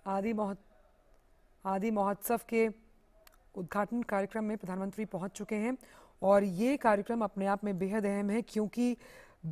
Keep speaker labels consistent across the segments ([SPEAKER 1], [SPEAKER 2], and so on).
[SPEAKER 1] आदि महोत आदि महोत्सव के उद्घाटन कार्यक्रम में प्रधानमंत्री पहुंच चुके हैं और ये कार्यक्रम अपने आप में बेहद अहम है क्योंकि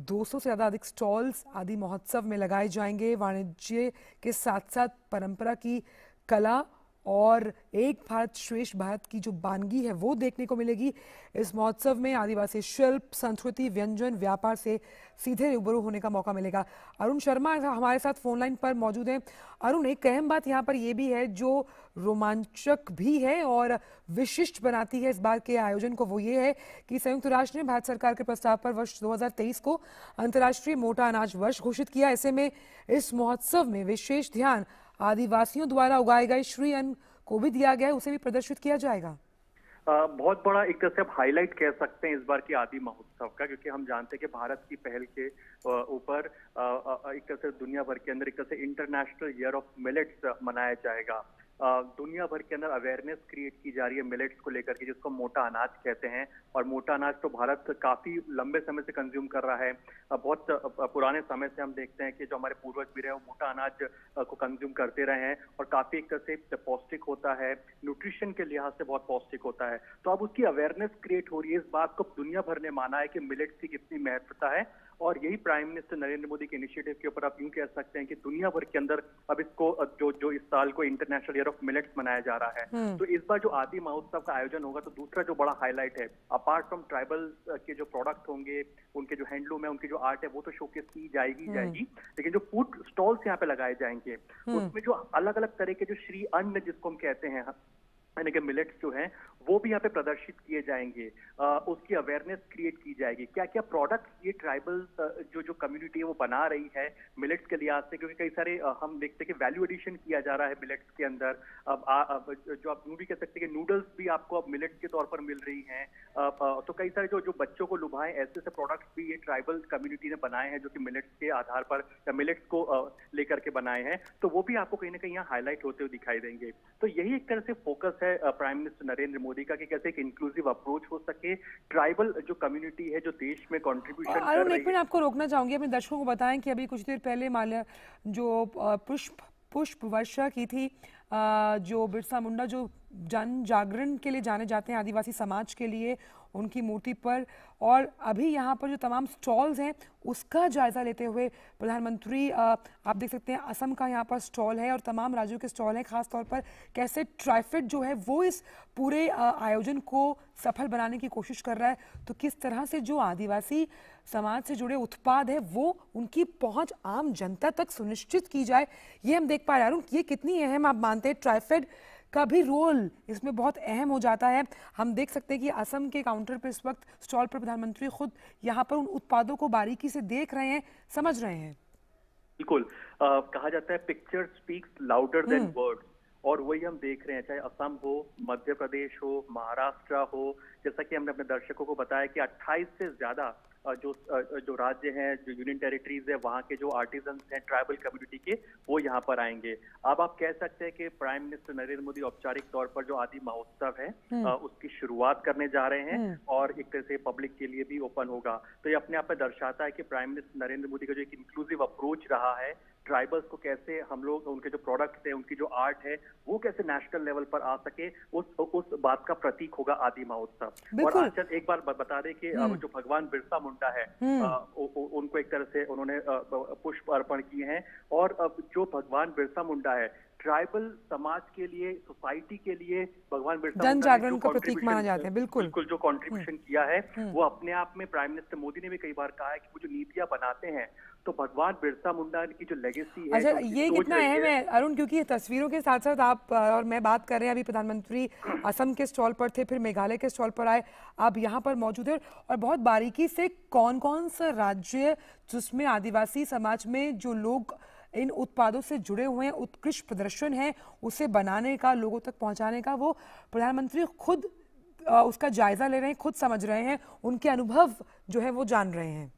[SPEAKER 1] 200 से ज़्यादा अधिक स्टॉल्स आदि महोत्सव में लगाए जाएंगे। वाणिज्य के साथ साथ परंपरा की कला और एक भारत श्रेष्ठ भारत की जो वानगी है वो देखने को मिलेगी। इस महोत्सव में आदिवासी शिल्प, संस्कृति, व्यंजन, व्यापार से सीधे रूबरू होने का मौका मिलेगा। अरुण शर्मा हमारे साथ फोन लाइन पर मौजूद हैं। अरुण, एक अहम बात यहाँ पर यह भी है जो रोमांचक भी है और विशिष्ट बनाती है इस बार के आयोजन को, वो ये है कि संयुक्त राष्ट्र ने भारत सरकार के प्रस्ताव पर वर्ष 2023 को अंतर्राष्ट्रीय मोटा अनाज वर्ष घोषित किया। ऐसे में इस महोत्सव में विशेष ध्यान आदिवासियों द्वारा उगाए गए श्री अन्न को भी दिया गया है, उसे भी प्रदर्शित किया जाएगा।
[SPEAKER 2] बहुत बड़ा एक तरह से आप हाईलाइट कह सकते हैं इस बार की आदि महोत्सव का, क्योंकि हम जानते हैं कि भारत की पहल के ऊपर एक तरह से दुनिया भर के अंदर एक तरह से इंटरनेशनल ईयर ऑफ मिलेट्स मनाया जाएगा। दुनिया भर के अंदर अवेयरनेस क्रिएट की जा रही है मिलेट्स को लेकर के, जिसको मोटा अनाज कहते हैं। और मोटा अनाज तो भारत काफी लंबे समय से कंज्यूम कर रहा है। बहुत पुराने समय से हम देखते हैं कि जो हमारे पूर्वज भी रहे वो मोटा अनाज को कंज्यूम करते रहे हैं और काफी एक तरह से पौष्टिक होता है, न्यूट्रिशन के लिहाज से बहुत पौष्टिक होता है। तो अब उसकी अवेयरनेस क्रिएट हो रही है। इस बात को दुनिया भर ने माना है कि मिलेट्स की कितनी महत्वता है और यही प्राइम मिनिस्टर नरेंद्र मोदी के इनिशिएटिव के ऊपर आप यूं कह सकते हैं कि दुनिया भर के अंदर अब इसको जो इस साल को इंटरनेशनल ईयर ऑफ मिलेट्स मनाया जा रहा है। तो इस बार जो आदि महोत्सव का आयोजन होगा तो दूसरा जो बड़ा हाईलाइट है, अपार्ट फ्रॉम ट्राइबल के जो प्रोडक्ट होंगे, उनके जो हैंडलूम है, उनकी जो आर्ट है, वो तो शोकेस की जाएगी, लेकिन जो फूड स्टॉल्स यहाँ पे लगाए जाएंगे उसमें जो अलग अलग तरह के जो श्री अन्न जिसको हम कहते हैं, यानी कि मिलेट्स जो हैं वो भी यहाँ पे प्रदर्शित किए जाएंगे। उसकी अवेयरनेस क्रिएट की जाएगी। क्या क्या प्रोडक्ट्स ये ट्राइबल जो कम्युनिटी है वो बना रही है मिलेट्स के लिहाज से, क्योंकि कई सारे हम देखते हैं कि वैल्यू एडिशन किया जा रहा है मिलेट्स के अंदर। अब जो आप यूं भी कह सकते हैं कि नूडल्स भी आपको अब मिलेट्स के तौर पर मिल रही हैं। तो कई सारे जो बच्चों को लुभाएं ऐसे ऐसे प्रोडक्ट्स भी ये ट्राइबल कम्युनिटी ने बनाए हैं जो कि मिलेट्स के आधार पर या मिलेट्स को लेकर के बनाए हैं। तो वो भी आपको कहीं ना कहीं यहाँ हाईलाइट होते हुए दिखाई देंगे। तो यही एक तरह से फोकस है प्राइम मिनिस्टर नरेंद्र मोदी का कि कैसे एक इंक्लूसिव अप्रोच हो सके। ट्राइबल जो कम्युनिटी है जो देश में कंट्रीब्यूशन कर रही है।
[SPEAKER 1] एक मिनट आपको रोकना चाहूंगी, अपने दर्शकों को बताएं कि अभी कुछ देर पहले माल्या जो पुष्प वर्षा की थी, जो बिरसा मुंडा जो जन जागरण के लिए जाने जाते हैं आदिवासी समाज के लिए, उनकी मूर्ति पर, और अभी यहाँ पर जो तमाम स्टॉल्स हैं उसका जायजा लेते हुए प्रधानमंत्री, आप देख सकते हैं असम का यहाँ पर स्टॉल है और तमाम राज्यों के स्टॉल हैं। खास तौर पर कैसे ट्राइफेड जो है वो इस पूरे आयोजन को सफल बनाने की कोशिश कर रहा है। तो किस तरह से जो आदिवासी समाज से जुड़े उत्पाद है वो उनकी पहुंच आम जनता तक सुनिश्चित की जाए, ये हम देख पा रहे हैं। ये कितनी अहम आप मानते हैं ट्राइफेड का भी रोल इसमें बहुत अहम हो जाता है। हम देख सकते हैं कि असम के काउंटर पर इस वक्त स्टॉल पर प्रधानमंत्री खुद यहाँ पर उन उत्पादों को बारीकी से देख रहे हैं, समझ रहे हैं।
[SPEAKER 2] बिल्कुल, कहा जाता है picture speaks louder than words, और वही हम देख रहे हैं। चाहे असम हो, मध्य प्रदेश हो, महाराष्ट्र हो, जैसा कि हमने अपने दर्शकों को बताया कि 28 से ज्यादा जो राज्य हैं, जो यूनियन टेरिटरीज है, वहाँ के जो आर्टिजन हैं ट्राइबल कम्युनिटी के, वो यहाँ पर आएंगे। अब आप कह सकते हैं कि प्राइम मिनिस्टर नरेंद्र मोदी औपचारिक तौर पर जो आदि महोत्सव है उसकी शुरुआत करने जा रहे हैं और एक तरह से पब्लिक के लिए भी ओपन होगा। तो ये अपने आप में दर्शाता है कि प्राइम मिनिस्टर नरेंद्र मोदी का जो एक इंक्लूसिव अप्रोच रहा है, ट्राइबल्स को कैसे हम लोग उनके जो प्रोडक्ट्स है, उनकी जो आर्ट है, वो कैसे नेशनल लेवल पर आ सके, उस बात का प्रतीक होगा आदि महोत्सव। और आचल एक बार बता दें कि जो भगवान बिरसा मुंडा है उनको एक तरह से उन्होंने पुष्प अर्पण किए हैं। और जो भगवान बिरसा मुंडा है ट्राइबल समाज के लिए, सोसाइटी के लिए, भगवान बिरसा
[SPEAKER 1] जन जागरण का प्रतीक माना जाता है। बिल्कुल
[SPEAKER 2] जो कंट्रीब्यूशन किया है वो अपने आप में, प्राइम मिनिस्टर मोदी ने भी कई बार कहा है कि वो जो नीतियां बनाते हैं तो भगवान बिरसा मुंडा की जो लेगेसी है।
[SPEAKER 1] अच्छा, ये कितना अहम है अरुण, क्योंकि तस्वीरों के साथ साथ आप और मैं बात कर रहे हैं, अभी प्रधानमंत्री असम के स्टॉल पर थे, फिर मेघालय के स्टॉल पर आए, आप यहाँ पर मौजूद है और बहुत बारीकी से कौन कौन सा राज्य जिसमें आदिवासी समाज में जो लोग इन उत्पादों से जुड़े हुए हैं, उत्कृष्ट प्रदर्शन है उसे बनाने का, लोगों तक पहुंचाने का, वो प्रधानमंत्री खुद उसका जायजा ले रहे हैं, खुद समझ रहे हैं, उनके अनुभव जो है वो जान रहे हैं,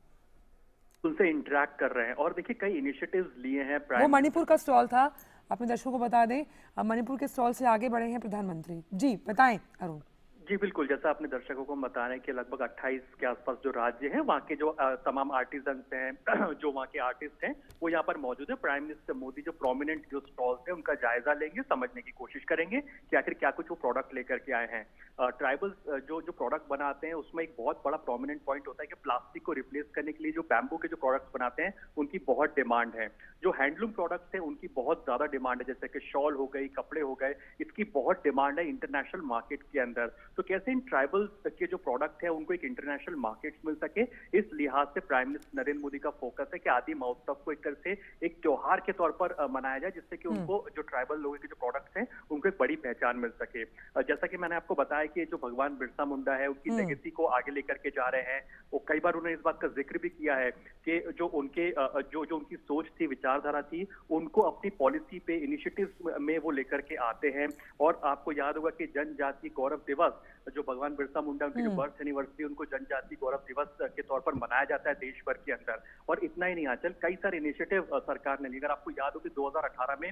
[SPEAKER 2] उनसे इंटरेक्ट कर रहे हैं। और देखिए कई इनिशिएटिव्स लिए हैं।
[SPEAKER 1] वो मणिपुर का स्टॉल था, अपने दर्शकों को बता दें, अब मणिपुर के स्टॉल से आगे बढ़े हैं प्रधानमंत्री। जी बताएं अरुण।
[SPEAKER 2] जी बिल्कुल, जैसा आपने दर्शकों को बता रहे हैं कि लगभग 28 के आसपास जो राज्य हैं, वहाँ के जो तमाम आर्टिजन्स हैं, जो वहाँ के आर्टिस्ट हैं, वो यहाँ पर मौजूद है। प्राइम मिनिस्टर मोदी जो प्रोमिनेंट जो स्टॉल्स हैं, उनका जायजा लेंगे, समझने की कोशिश करेंगे कि आखिर क्या कुछ वो प्रोडक्ट लेकर के आए हैं। ट्राइबल्स जो जो प्रोडक्ट बनाते हैं, उसमें एक बहुत बड़ा प्रोमिनेंट पॉइंट होता है कि प्लास्टिक को रिप्लेस करने के लिए जो बैम्बू के जो प्रोडक्ट्स बनाते हैं, उनकी बहुत डिमांड है। जो हैंडलूम प्रोडक्ट्स हैं, उनकी बहुत ज्यादा डिमांड है, जैसे कि शॉल हो गई, कपड़े हो गए, इसकी बहुत डिमांड है इंटरनेशनल मार्केट के अंदर। तो कैसे इन ट्राइबल्स के जो प्रोडक्ट है उनको एक इंटरनेशनल मार्केट मिल सके, इस लिहाज से प्राइम मिनिस्टर नरेंद्र मोदी का फोकस है कि आदि महोत्सव को एक तरह से एक त्योहार के तौर पर मनाया जाए, जिससे कि उनको जो ट्राइबल लोगों के जो प्रोडक्ट्स हैं उनको एक बड़ी पहचान मिल सके। जैसा कि मैंने आपको बताया कि जो भगवान बिरसा मुंडा है, उनकी लेगेसी को आगे लेकर के जा रहे हैं। वो कई बार उन्होंने इस बात का जिक्र भी किया है कि जो उनके जो जो उनकी सोच थी, विचारधारा थी, उनको अपनी पॉलिसी पे, इनिशिएटिव्स में वो लेकर के आते हैं। और आपको याद होगा कि जनजाति गौरव दिवस, जो भगवान बिरसा मुंडा उनकी जो बर्थ एनिवर्सरी, उनको जनजाति गौरव दिवस के तौर पर मनाया जाता है देश भर के अंदर। और इतना ही नहीं आंचल, कई सारे इनिशिएटिव सरकार ने लिए। अगर आपको याद हो कि 2018 में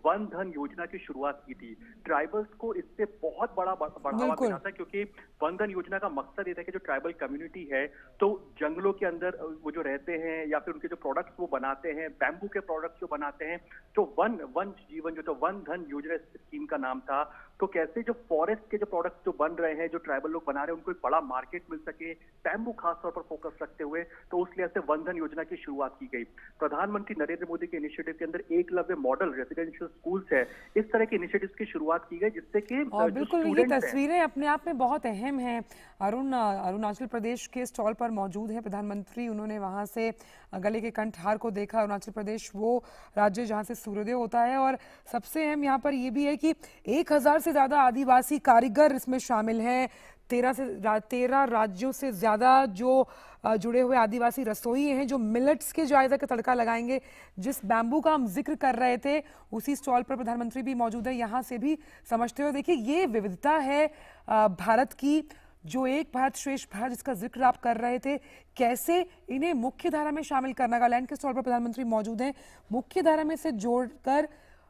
[SPEAKER 2] वन धन योजना की शुरुआत की थी। ट्राइबल्स को इससे बहुत बड़ा बढ़ावा मिला था, क्योंकि वन धन योजना का मकसद ये था कि जो ट्राइबल कम्युनिटी है, तो जंगलों के अंदर वो जो रहते हैं या फिर उनके जो प्रोडक्ट्स वो बनाते हैं, बैम्बू के प्रोडक्ट्स जो बनाते हैं, तो वन जीवन जो था, वन धन योजना स्कीम का नाम था। तो कैसे जो फॉरेस्ट के जो प्रोडक्ट्स जो बन रहे हैं, जो ट्राइबल लोग बना रहे हैं, उनको एक बड़ा मार्केट मिल सके, बैम्बू खास तौर पर फोकस रखते हुए, तो उस लिहाज से वन धन योजना की शुरुआत की गई। प्रधानमंत्री नरेंद्र मोदी के इनिशिएटिव के अंदर एकलव्य मॉडल रेजिडेंशियल स्कूल्स है, इस तरह के इनिशिएटिव्स की शुरुआत की गई, जिससे कि
[SPEAKER 1] और बिल्कुल ये तस्वीरें अपने आप में बहुत अहम हैं। अरुणाचल प्रदेश के स्टॉल पर मौजूद है प्रधानमंत्री, उन्होंने वहां से गले के कंठहार को देखा। अरुणाचल प्रदेश वो राज्य जहां से सूर्योदय होता है, और सबसे अहम यहाँ पर ये भी है कि 1000 से ज्यादा आदिवासी कारीगर इसमें शामिल हैं। 13 राज्यों से ज्यादा जो जुड़े हुए आदिवासी रसोई हैं, जो मिलेट्स के जायजा का तड़का लगाएंगे। जिस बैम्बू का हम जिक्र कर रहे थे, उसी स्टॉल पर प्रधानमंत्री भी मौजूद है। यहाँ से भी समझते हुए देखिए, ये विविधता है भारत की, जो एक भारत श्रेष्ठ भारत जिसका जिक्र आप कर रहे थे, कैसे इन्हें मुख्य धारा में शामिल करना। नागालैंड के स्टॉल पर प्रधानमंत्री मौजूद हैं। मुख्य धारा में से जोड़कर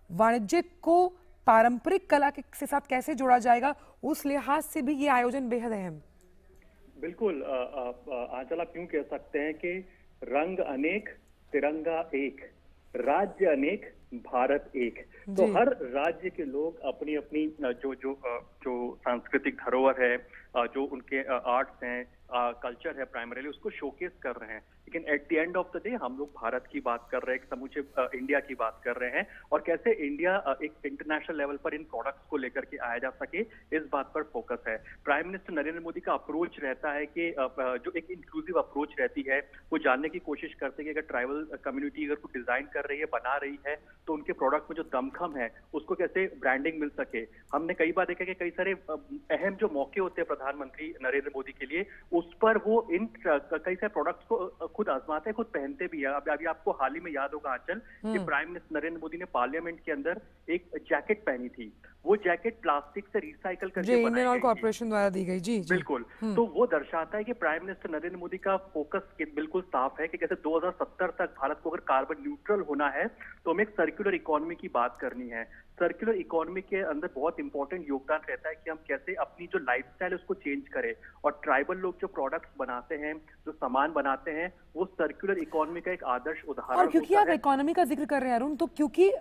[SPEAKER 1] वाणिज्यिक को पारंपरिक कला के साथ कैसे जोड़ा जाएगा, उस लिहाज से भी ये आयोजन बेहद अहम।
[SPEAKER 2] बिल्कुल आंचल, आप यूं कह सकते हैं कि रंग अनेक, तिरंगा एक, राज्य अनेक, भारत एक। तो हर राज्य के लोग अपनी अपनी जो जो जो सांस्कृतिक धरोहर है, जो उनके आर्ट्स हैं, कल्चर है, प्राइमरीली उसको शोकेस कर रहे हैं। लेकिन at the end of the day हम लोग भारत की बात कर रहे हैं, समूचे इंडिया की बात कर रहे हैं, और कैसे इंडिया एक इंटरनेशनल लेवल पर इन प्रोडक्ट्स को लेकर के आया जा सके, इस बात पर फोकस है। प्राइम मिनिस्टर नरेंद्र मोदी का अप्रोच रहता है कि जो एक इंक्लूसिव अप्रोच रहती है, वो जानने की कोशिश करते हैं कि अगर ट्राइबल कम्युनिटी अगर कुछ डिजाइन कर रही है, बना रही है, तो उनके प्रोडक्ट में जो दमखम है उसको कैसे ब्रांडिंग मिल सके। हमने कई बार देखा कि कई सारे अहम जो मौके होते हैं प्रधानमंत्री नरेंद्र मोदी के लिए, उस पर वो इन कई सारे प्रोडक्ट्स को खुद आजमाते हैं, खुद पहनते भी है। अभी आपको हाल ही में याद होगा आंचल कि प्राइम मिनिस्टर नरेंद्र मोदी ने पार्लियामेंट के अंदर एक जैकेट पहनी थी। वो जैकेट प्लास्टिक से रिसाइकल करके
[SPEAKER 1] इंडियन ऑयल कॉर्पोरेशन द्वारा दी गई। जी
[SPEAKER 2] बिल्कुल। तो वो दर्शाता है कि प्राइम मिनिस्टर नरेंद्र मोदी का फोकस बिल्कुल साफ है कि कैसे 2070 तक भारत को अगर कार्बन न्यूट्रल होना है, तो हमें एक सर्कुलर इकोनॉमी की बात करनी है। सर्कुलर इकोनॉमी के अंदर बहुत इंपॉर्टेंट योगदान रहता है कि हम कैसे अपनी जो लाइफस्टाइल उसको चेंज करें, और ट्राइबल लोग जो प्रोडक्ट्स बनाते हैं, जो सामान बनाते हैं, वो सर्कुलर इकोनॉमी का एक आदर्श उदाहरण।
[SPEAKER 1] और क्योंकि आप इकोनॉमी का जिक्र कर रहे हैं अरुण, तो क्योंकि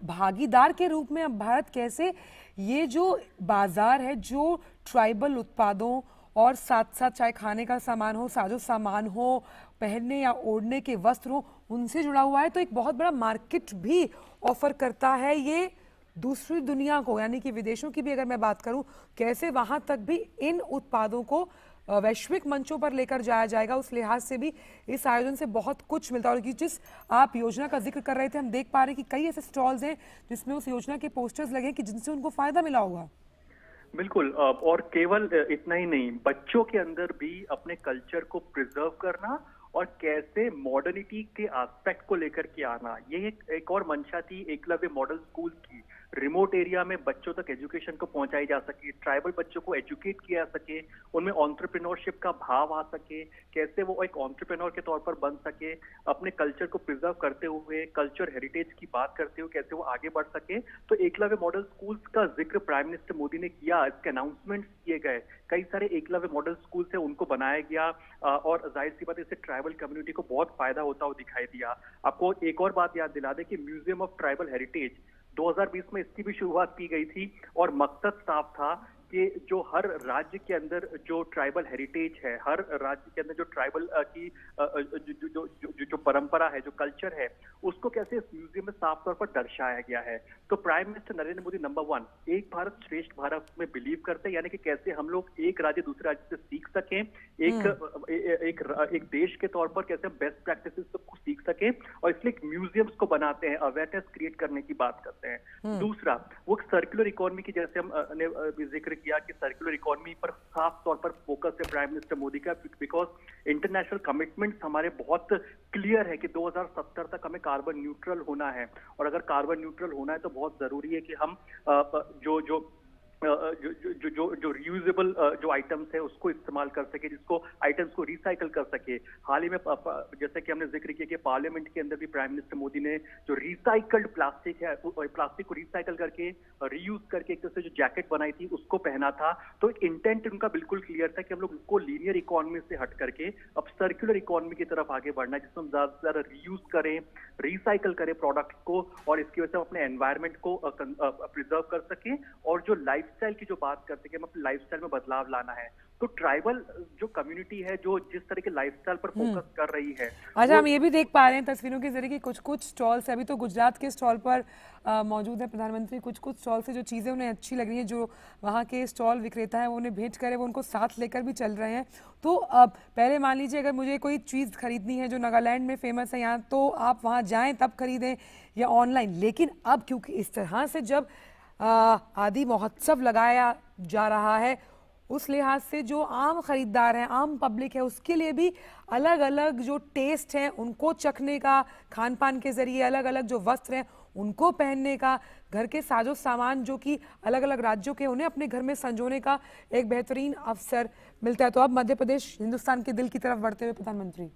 [SPEAKER 1] भागीदार के रूप में अब भारत कैसे ये जो बाजार है, जो ट्राइबल उत्पादों और साथ साथ चाहे खाने का सामान हो, साजो सामान हो, पहनने या ओढ़ने के वस्त्र हो, उनसे जुड़ा हुआ है, तो एक बहुत बड़ा मार्केट भी ऑफर करता है ये दूसरी दुनिया को, यानी कि विदेशों की भी अगर मैं बात करूं, कैसे वहां तक भी इन उत्पादों को वैश्विक मंचों पर लेकर जाया जाएगा। उस लिहाज से भी इस आयोजन से बहुत कुछ मिलता है। और जिस आप योजना का जिक्र कर रहे थे, हम देख पा रहे हैं कि कई ऐसे स्टॉल्स हैं जिसमें उस योजना के पोस्टर्स लगे कि जिनसे उनको फायदा मिला होगा।
[SPEAKER 2] बिल्कुल, और केवल इतना ही नहीं, बच्चों के अंदर भी अपने कल्चर को प्रिजर्व करना और कैसे मॉडर्निटी के एस्पेक्ट को लेकर के आना, ये एक और मंशा थी एकलव्य मॉडल स्कूल की। रिमोट एरिया में बच्चों तक एजुकेशन को पहुंचाई जा सके, ट्राइबल बच्चों को एजुकेट किया जा सके, उनमें एंटरप्रेन्योरशिप का भाव आ सके, कैसे वो एक एंटरप्रेन्योर के तौर पर बन सके, अपने कल्चर को प्रिजर्व करते हुए, कल्चर हेरिटेज की बात करते हुए कैसे वो आगे बढ़ सके। तो एकलव्य मॉडल स्कूल्स का जिक्र प्राइम मिनिस्टर मोदी ने किया, इसके अनाउंसमेंट्स किए गए, कई सारे एकलव्य मॉडल स्कूल है उनको बनाया गया और जाहिर सी बात इससे ट्राइबल कम्युनिटी को बहुत फायदा होता हुआ दिखाई दिया। आपको एक और बात याद दिला दे कि म्यूजियम ऑफ ट्राइबल हेरिटेज 2020 में इसकी भी शुरुआत की गई थी और मकसद साफ था कि जो हर राज्य के अंदर जो ट्राइबल हेरिटेज है, हर राज्य के अंदर जो ट्राइबल की जो परंपरा है, जो कल्चर है, उसको कैसे इस म्यूजियम में साफ तौर पर दर्शाया गया है। तो prime minister Narendra Modi number 1 एक भारत श्रेष्ठ भारत में बिलीव करते हैं, यानी कि कैसे हम लोग एक राज्य दूसरे राज्य से सीख सकें, एक देश के तौर पर कैसे हम बेस्ट प्रैक्टिसेस को सीख सकें, और इसलिए म्यूजियम्स को बनाते हैं, अवेयरनेस क्रिएट करने की बात करते हैं। दूसरा, वो सर्कुलर इकोनॉमी की, जैसे हमने जिक्र किया कि सर्कुलर इकोनॉमी पर साफ तौर पर फोकस है प्राइम मिनिस्टर मोदी का, बिकॉज इंटरनेशनल कमिटमेंट्स हमारे बहुत क्लियर है कि 2070 तक हमें कार्बन न्यूट्रल होना है, और अगर कार्बन न्यूट्रल होना है तो बहुत जरूरी है कि हम जो रियूजेबल जो आइटम्स है उसको इस्तेमाल कर सके, जिसको आइटम्स को रिसाइकल कर सके। हाल ही में जैसे कि हमने जिक्र किया कि पार्लियामेंट के अंदर भी प्राइम मिनिस्टर मोदी ने जो रिसाइकल्ड प्लास्टिक है, प्लास्टिक को रिसाइकल करके रीयूज करके एक तरह से जो जैकेट बनाई थी उसको पहना था। तो इंटेंट उनका बिल्कुल क्लियर था कि हम लोग इसको लीनियर इकोनॉमी से हट करके अब सर्कुलर इकोनॉमी की तरफ आगे बढ़ना है, जिसमें हम ज्यादा से ज्यादा रीयूज करें, रिसाइकल करें प्रोडक्ट को, और इसकी वजह से हम अपने एनवायरमेंट को प्रिजर्व कर सकें, और जो लाइफस्टाइल की जो बात करते हैं कि हम अपने लाइफस्टाइल में बदलाव लाना है। तो ट्राइबल जो कम्युनिटी है जो जिस तरह के लाइफस्टाइल पर फोकस कर रही है,
[SPEAKER 1] अच्छा, हम ये भी देख पा रहे हैं तस्वीरों के जरिए कि कुछ कुछ स्टॉल्स, अभी तो गुजरात के स्टॉल पर मौजूद है प्रधानमंत्री, कुछ कुछ स्टॉल से जो चीज़ें उन्हें अच्छी लग रही हैं, जो वहाँ के स्टॉल विक्रेता है वो उन्हें भेंट करे, वो उनको साथ लेकर भी चल रहे हैं। तो अब पहले मान लीजिए अगर मुझे कोई चीज़ खरीदनी है जो नागालैंड में फेमस है यहाँ, तो आप वहाँ जाएँ तब खरीदें या ऑनलाइन। लेकिन अब क्योंकि इस तरह से जब आदि महोत्सव लगाया जा रहा है, उस लिहाज से जो आम खरीदार हैं, आम पब्लिक है, उसके लिए भी अलग अलग जो टेस्ट हैं उनको चखने का, खान पान के जरिए अलग अलग जो वस्त्र हैं उनको पहनने का, घर के साजो सामान जो कि अलग अलग राज्यों के, उन्हें अपने घर में संजोने का एक बेहतरीन अवसर मिलता है। तो अब मध्य प्रदेश हिंदुस्तान के दिल की तरफ बढ़ते हुए प्रधानमंत्री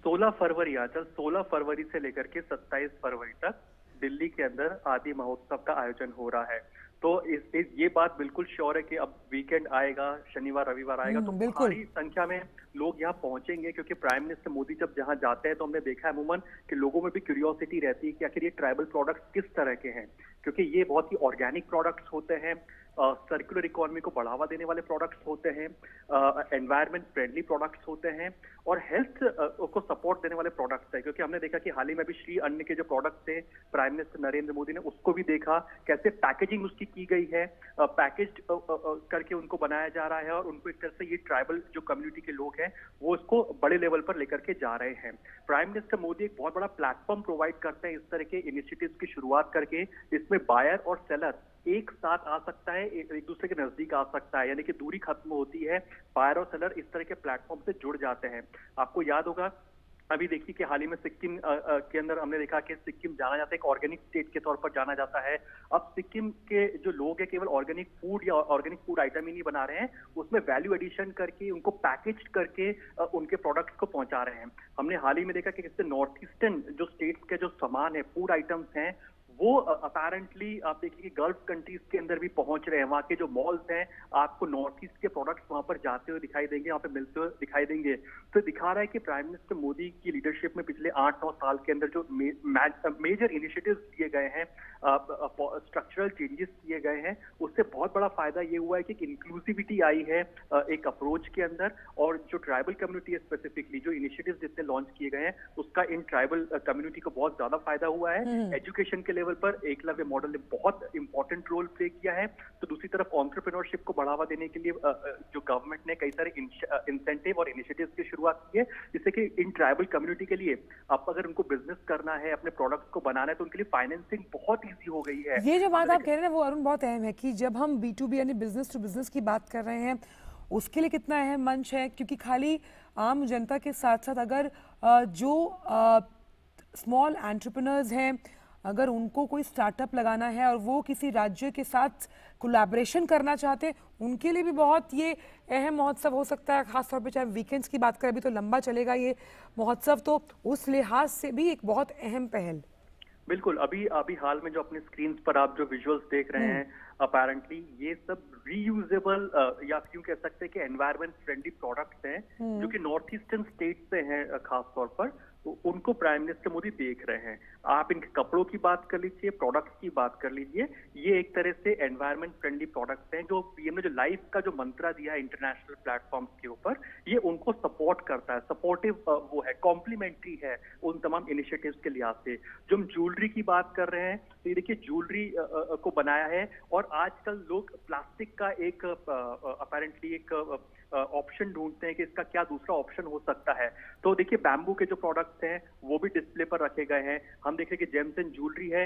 [SPEAKER 2] 16 फरवरी आचल 16 फरवरी से लेकर के 27 फरवरी तक दिल्ली के अंदर आदि महोत्सव का आयोजन हो रहा है। तो ये बात बिल्कुल श्योर है कि अब वीकेंड आएगा, शनिवार रविवार आएगा, तो भारी संख्या में लोग यहाँ पहुंचेंगे, क्योंकि प्राइम मिनिस्टर मोदी जब जहाँ जाते हैं तो हमने देखा है अमूमन कि लोगों में भी क्यूरियोसिटी रहती है कि आखिर ये ट्राइबल प्रोडक्ट्स किस तरह के हैं, क्योंकि ये बहुत ही ऑर्गेनिक प्रोडक्ट्स होते हैं, सर्कुलर इकोनॉमी को बढ़ावा देने वाले प्रोडक्ट्स होते हैं, एनवायरमेंट फ्रेंडली प्रोडक्ट्स होते हैं, और हेल्थ को सपोर्ट देने वाले प्रोडक्ट्स है। क्योंकि हमने देखा कि हाल ही में भी श्री अन्न के जो प्रोडक्ट्स थे, प्राइम मिनिस्टर नरेंद्र मोदी ने उसको भी देखा, कैसे पैकेजिंग उसकी की गई है, पैकेज करके उनको बनाया जा रहा है, और उनको एक तरह से ये ट्राइबल जो कम्युनिटी के लोग हैं वो इसको बड़े लेवल पर लेकर के जा रहे हैं। प्राइम मिनिस्टर मोदी एक बहुत बड़ा प्लेटफॉर्म प्रोवाइड करते हैं इस तरह के इनिशिएटिव्स की शुरुआत करके, इसमें बायर और सेलर एक साथ आ सकता है, एक दूसरे के नजदीक आ सकता है, यानी कि दूरी खत्म होती है, बायर और सेलर इस तरह के प्लेटफॉर्म से जुड़ जाते हैं। आपको याद होगा अभी देखिए कि हाल ही में सिक्किम के अंदर हमने देखा कि सिक्किम जाना जाता है, एक ऑर्गेनिक स्टेट के तौर पर जाना जाता है। अब सिक्किम के जो लोग हैं केवल ऑर्गेनिक फूड या ऑर्गेनिक फूड आइटम ही नहीं बना रहे हैं, उसमें वैल्यू एडिशन करके उनको पैकेज करके उनके प्रोडक्ट्स को पहुंचा रहे हैं। हमने हाल ही में देखा कि इससे नॉर्थ ईस्टर्न जो स्टेट्स के जो सामान है, फूड आइटम्स हैं, वो अपेरेंटली आप देखिए कि गल्फ कंट्रीज के अंदर भी पहुंच रहे हैं। वहाँ के जो मॉल्स हैं, आपको नॉर्थ ईस्ट के प्रोडक्ट्स वहां पर जाते हुए दिखाई देंगे, वहां पे मिलते हुए दिखाई देंगे। तो दिखा रहा है कि प्राइम मिनिस्टर मोदी की लीडरशिप में पिछले 8-9 साल के अंदर जो मेजर इनिशिएटिव्स किए गए हैं, स्ट्रक्चरल चेंजेस किए गए हैं, उससे बहुत बड़ा फायदा ये हुआ है कि इंक्लूसिविटी आई है एक अप्रोच के अंदर, और जो ट्राइबल कम्युनिटी है स्पेसिफिकली जो इनिशिएटिव्स जितने लॉन्च किए गए हैं उसका इन ट्राइबल कम्युनिटी को बहुत ज्यादा फायदा हुआ है। एजुकेशन के लेवल पर एकलव्य मॉडल ने बहुत इंपॉर्टेंट रोल प्ले किया है। तो दूसरी तरफ एंटरप्रेन्योरशिप को बढ़ावा देने के लिए जो गवर्नमेंट ने कई सारे इंसेंटिव और इनिशिएटिव्स की शुरुआत की है, जिससे कि इन ट्राइबल कम्युनिटी के लिए अब अगर उनको बिजनेस करना है, अपने प्रोडक्ट्स को बनाना है, तो उनके लिए फाइनेंसिंग बहुत ईजी हो गई है।
[SPEAKER 1] ये जो बात आप कह रहे हैं वो अरुण बहुत अहम है कि जब हम B2B यानी बिजनेस टू बिजनेस की बात कर रहे हैं, उसके लिए कितना अहम मंच है? क्योंकि खाली आम जनता के साथ साथ अगर जो स्मॉल एंटरप्रेन्योर्स हैं, अगर उनको कोई स्टार्टअप लगाना है और वो किसी राज्य के साथ कोलैबोरेशन करना चाहते हैं, उनके लिए भी बहुत ये अहम महोत्सव हो सकता है। खासतौर पे चाहे वीकेंड्स की बात करें, अभी तो लंबा चलेगा ये महोत्सव, तो उस लिहाज से भी एक बहुत अहम पहल।
[SPEAKER 2] बिल्कुल, अभी अभी हाल में जो अपने स्क्रीन पर आप जो विजुअल्स देख रहे हैं, अपेरेंटली ये सब रीयूजेबल या यूं कह सकते हैं कि एनवायरमेंट फ्रेंडली प्रोडक्ट्स हैं, जो कि नॉर्थ ईस्टर्न स्टेट से हैं खास तौर पर। तो उनको प्राइम मिनिस्टर मोदी देख रहे हैं। आप इनके कपड़ों की बात कर लीजिए, प्रोडक्ट्स की बात कर लीजिए, ये एक तरह से एनवायरमेंट फ्रेंडली प्रोडक्ट्स हैं जो पीएम ने जो लाइफ का जो मंत्रा दिया है इंटरनेशनल प्लेटफॉर्म्स के ऊपर, ये उनको सपोर्ट करता है, सपोर्टिव वो है, कॉम्प्लीमेंट्री है उन तमाम इनिशिएटिव्स के लिहाज से। जो हम ज्वेलरी की बात कर रहे हैं, तो ये देखिए ज्वेलरी को बनाया है, और आजकल लोग प्लास्टिक का एक अपेरेंटली एक ऑप्शन ढूंढते हैं कि इसका क्या दूसरा ऑप्शन हो सकता है। तो देखिए बैम्बू के जो प्रोडक्ट्स हैं वो भी डिस्प्ले पर रखे गए हैं। हम देख रहे हैं कि जेम्स एंड ज्वेलरी है।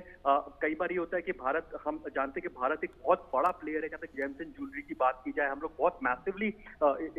[SPEAKER 2] कई बार ये होता है कि भारत, हम जानते हैं कि भारत एक बहुत बड़ा प्लेयर है जहाँ तक जेम्स एंड ज्वेलरी की बात की जाए। हम लोग बहुत मैसिवली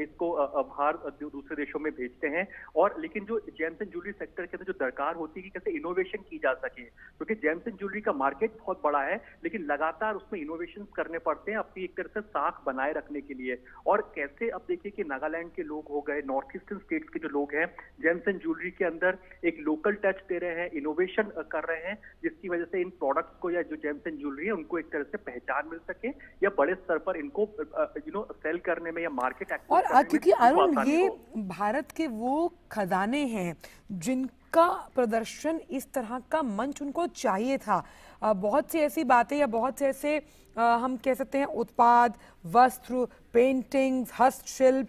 [SPEAKER 2] इसको बाहर दूसरे देशों में भेजते हैं, और लेकिन जो जेम्स एंड ज्वेलरी सेक्टर के अंदर जो दरकार होती है कि कैसे इनोवेशन की जा सके, क्योंकि जेम्स एंड ज्वेलरी का मार्केट बहुत बड़ा है, लेकिन लगातार उसमें इनोवेशन करने पड़ते हैं अपनी एक तरह से साख बनाए रखने के लिए। और कैसे अब देखिए कि नागालैंड के लोग हो गए, नॉर्थ ईस्टर्न स्टेट्स के जो लोग हैं, जेम्स एंड ज्वेलरी के अंदर एक लोकल टच दे रहे हैं, इनोवेशन कर रहे हैं, जिसकी वजह से इन प्रोडक्ट्स को या जो जेम्स एंड ज्वेलरी है उनको एक तरह से पहचान मिल सके, या बड़े स्तर पर इनको सेल करने में या मार्केट एक्सेस
[SPEAKER 1] और
[SPEAKER 2] करने
[SPEAKER 1] क्योंकि
[SPEAKER 2] में
[SPEAKER 1] अरुण,
[SPEAKER 2] आसानी
[SPEAKER 1] ये
[SPEAKER 2] हो।
[SPEAKER 1] भारत के वो खजाने हैं जिनका प्रदर्शन इस तरह का मंच उनको चाहिए था। बहुत सी ऐसी बातें या बहुत से ऐसे हम कह सकते हैं उत्पाद, वस्त्र, पेंटिंग्स, हस्तशिल्प,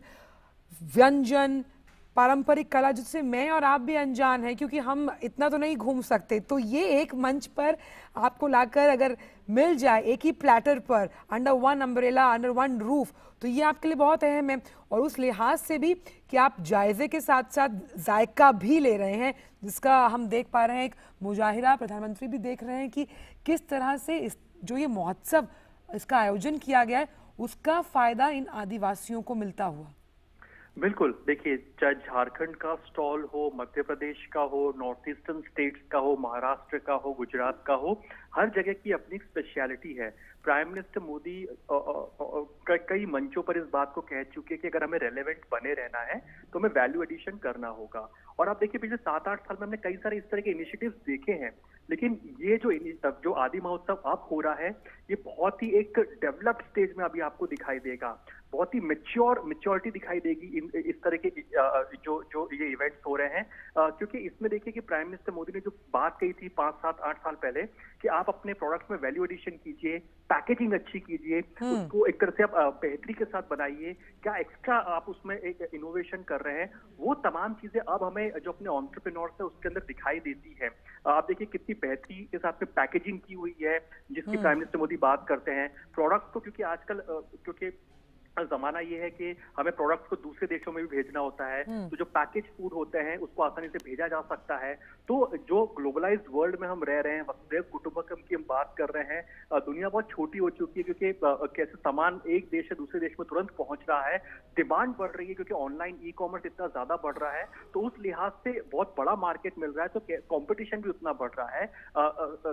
[SPEAKER 1] व्यंजन, पारंपरिक कला जिससे मैं और आप भी अनजान हैं, क्योंकि हम इतना तो नहीं घूम सकते। तो ये एक मंच पर आपको लाकर अगर मिल जाए एक ही प्लेटर पर, under one umbrella, under one roof, तो ये आपके लिए बहुत अहम है। और उस लिहाज से भी कि आप जायजे के साथ साथ जायका भी ले रहे हैं, जिसका हम देख पा रहे हैं एक मुजाहिरा, प्रधानमंत्री भी देख रहे हैं कि किस तरह से इस जो ये महोत्सव इसका आयोजन किया गया है उसका फायदा इन आदिवासियों को मिलता हुआ।
[SPEAKER 2] बिल्कुल, देखिए चाहे झारखंड का स्टॉल हो, मध्य प्रदेश का हो, नॉर्थ ईस्टर्न स्टेट्स का हो, महाराष्ट्र का हो, गुजरात का हो, हर जगह की अपनी स्पेशलिटी है। प्राइम मिनिस्टर मोदी कई मंचों पर इस बात को कह चुके हैं कि अगर हमें रेलेवेंट बने रहना है तो हमें वैल्यू एडिशन करना होगा। और आप देखिए पिछले 7-8 साल में हमने कई सारे इस तरह के इनिशिएटिव्स देखे हैं, लेकिन ये जो आदि महोत्सव अब हो रहा है, ये बहुत ही एक डेवलप्ड स्टेज में अभी आपको दिखाई देगा, बहुत ही मैच्योरिटी दिखाई देगी इस तरह के जो ये इवेंट्स हो रहे हैं। क्योंकि इसमें देखिए कि प्राइम मिनिस्टर मोदी ने जो बात कही थी 5-7-8 साल पहले कि आप अपने प्रोडक्ट में वैल्यू एडिशन कीजिए, पैकेजिंग अच्छी कीजिए, उसको एक तरह से आप बेहतरी के साथ बनाइए, क्या एक्स्ट्रा आप उसमें एक इनोवेशन कर रहे हैं, वो तमाम चीजें अब हमें जो अपने एंटरप्रेन्योर्स है उसके अंदर दिखाई देती है। आप देखिए कितनी बेहतरी के साथ में पैकेजिंग की हुई है, जिसकी प्राइम मिनिस्टर मोदी बात करते हैं। प्रोडक्ट्स को क्योंकि आजकल क्योंकि जमाना ये है कि हमें प्रोडक्ट्स को दूसरे देशों में भी भेजना होता है, तो जो पैकेज फूड होते हैं उसको आसानी से भेजा जा सकता है। तो जो ग्लोबलाइज्ड वर्ल्ड में हम रह रहे हैं, वसुधैव कुटुंबकम की हम बात कर रहे हैं, दुनिया बहुत छोटी हो चुकी है, क्योंकि कैसे सामान एक देश से दूसरे देश में तुरंत पहुंच रहा है, डिमांड बढ़ रही है क्योंकि ऑनलाइन ई कॉमर्स इतना ज्यादा बढ़ रहा है, तो उस लिहाज से बहुत बड़ा मार्केट मिल रहा है, तो कॉम्पिटिशन भी उतना बढ़ रहा है।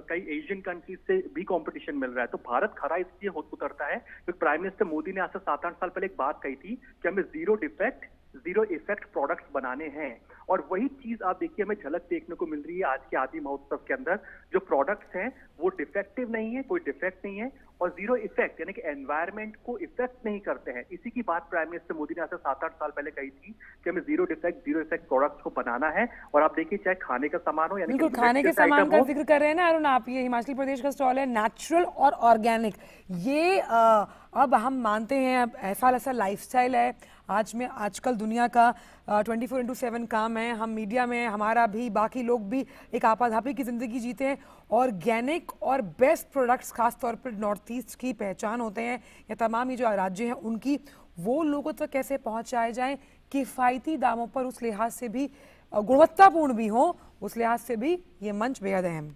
[SPEAKER 2] कई एशियन कंट्रीज से भी कॉम्पिटिशन मिल रहा है, तो भारत खरा इसलिए उतरता है क्योंकि प्राइम मिनिस्टर मोदी ने आज से 7-8 साल पहले एक बात कही थी कि हमें zero defect zero effect products बनाने हैं, और वही चीज आप देखिए हमें झलक देखने को मिल रही है आज के आदि महोत्सव के अंदर। जो प्रोडक्ट्स हैं वो डिफेक्टिव नहीं है, कोई डिफेक्ट नहीं है, और जीरो इफेक्ट यानी कि एनवायरमेंट को इफेक्ट नहीं करते हैं। इसी की बात प्राइम मिनिस्टर मोदी ने आज से 7-8 साल पहले कही थी कि हमें जीरो इफेक्ट प्रोडक्ट्स को बनाना है। और आप देखिए चाहे खाने का सामान हो, यानी
[SPEAKER 1] बिल्कुल खाने के सामान का जिक्र कर रहे हैं ना अरुण आप, ये हिमाचल प्रदेश का स्टॉल है नेचुरल और ऑर्गेनिक। ये अब हम मानते हैं अब ऐसा लाइफस्टाइल है आज में, आजकल दुनिया का 24/7 काम है, हम मीडिया में हमारा भी बाकी लोग भी एक आपाधापी की जिंदगी जीते हैं। ऑर्गेनिक और बेस्ट प्रोडक्ट्स खास तौर पर नॉर्थ ईस्ट की पहचान होते हैं, या तमाम ये जो राज्य हैं उनकी, वो लोगों तक कैसे पहुंचाए जाएं किफ़ायती दामों पर, उस लिहाज से भी गुणवत्तापूर्ण भी हो, उस लिहाज से भी ये मंच बेहद अहम।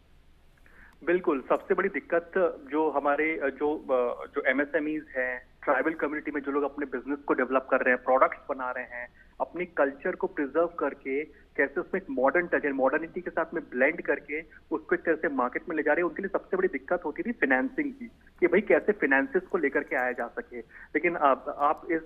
[SPEAKER 2] बिल्कुल, सबसे बड़ी दिक्कत जो हमारे जो एमएसएमईज हैं, ट्राइबल कम्युनिटी में जो लोग अपने बिजनेस को डेवलप कर रहे हैं, प्रोडक्ट्स बना रहे हैं, अपनी कल्चर को प्रिजर्व करके कैसे उसमें एक मॉडर्न टच है, मॉडर्निटी के साथ में ब्लेंड करके उसको एक तरह से मार्केट में ले जा रहे हैं। उनके लिए सबसे बड़ी दिक्कत होती थी फाइनेंसिंग की, कि भाई कैसे फाइनेंसिस को लेकर के आया जा सके। लेकिन आप इस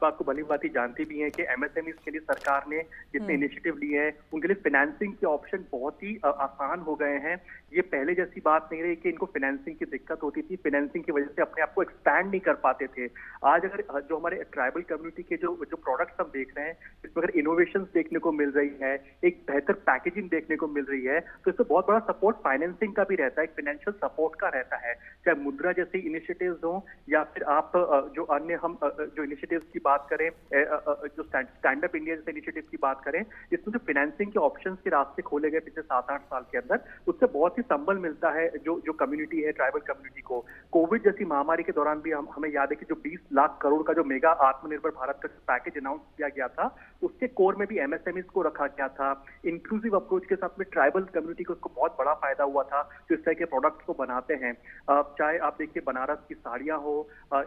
[SPEAKER 2] बात को भली भांति जानती भी हैं कि एमएसएमई के लिए सरकार ने जितने इनिशिएटिव लिए हैं उनके लिए फाइनेंसिंग के ऑप्शन बहुत ही आसान हो गए हैं। ये पहले जैसी बात नहीं रही कि इनको फाइनेंसिंग की दिक्कत होती थी, फाइनेंसिंग की वजह से अपने आप को एक्सपैंड नहीं कर पाते थे। आज अगर जो हमारे ट्राइबल कम्युनिटी के जो प्रोडक्ट्स हम देख रहे हैं, इसमें अगर इनोवेशन देखने को मिल रही है, एक बेहतर पैकेजिंग देखने को मिल रही है, तो इसमें बहुत बड़ा सपोर्ट फाइनेंसिंग का भी रहता है, एक फाइनेंशियल सपोर्ट का रहता है। चाहे मुद्रा जैसे इनिशिएटिव्स हो या फिर आप जो अन्य हम जो इनिशिएटिव्स की बात करें, जो स्टैंड अप इंडिया जैसे इनिशिएटिव की बात करें, इसमें जो फाइनेंसिंग के ऑप्शंस के रास्ते खोले गए पिछले 7-8 साल के अंदर, उससे बहुत ही संबल मिलता है जो कम्युनिटी है, ट्राइबल कम्युनिटी को। कोविड जैसी महामारी के दौरान भी हमें याद है कि जो 20 लाख करोड़ का जो मेगा आत्मनिर्भर भारत का पैकेज अनाउंस किया गया था, उसके कोर में भी एमएसएमई को रखा गया था। इंक्लूसिव अप्रोच के साथ में ट्राइबल कम्युनिटी को उसको बहुत बड़ा फायदा हुआ था जो इस तरह के प्रोडक्ट्स को बनाते हैं। चाहे आप देखिए बनारस की साड़ियां हो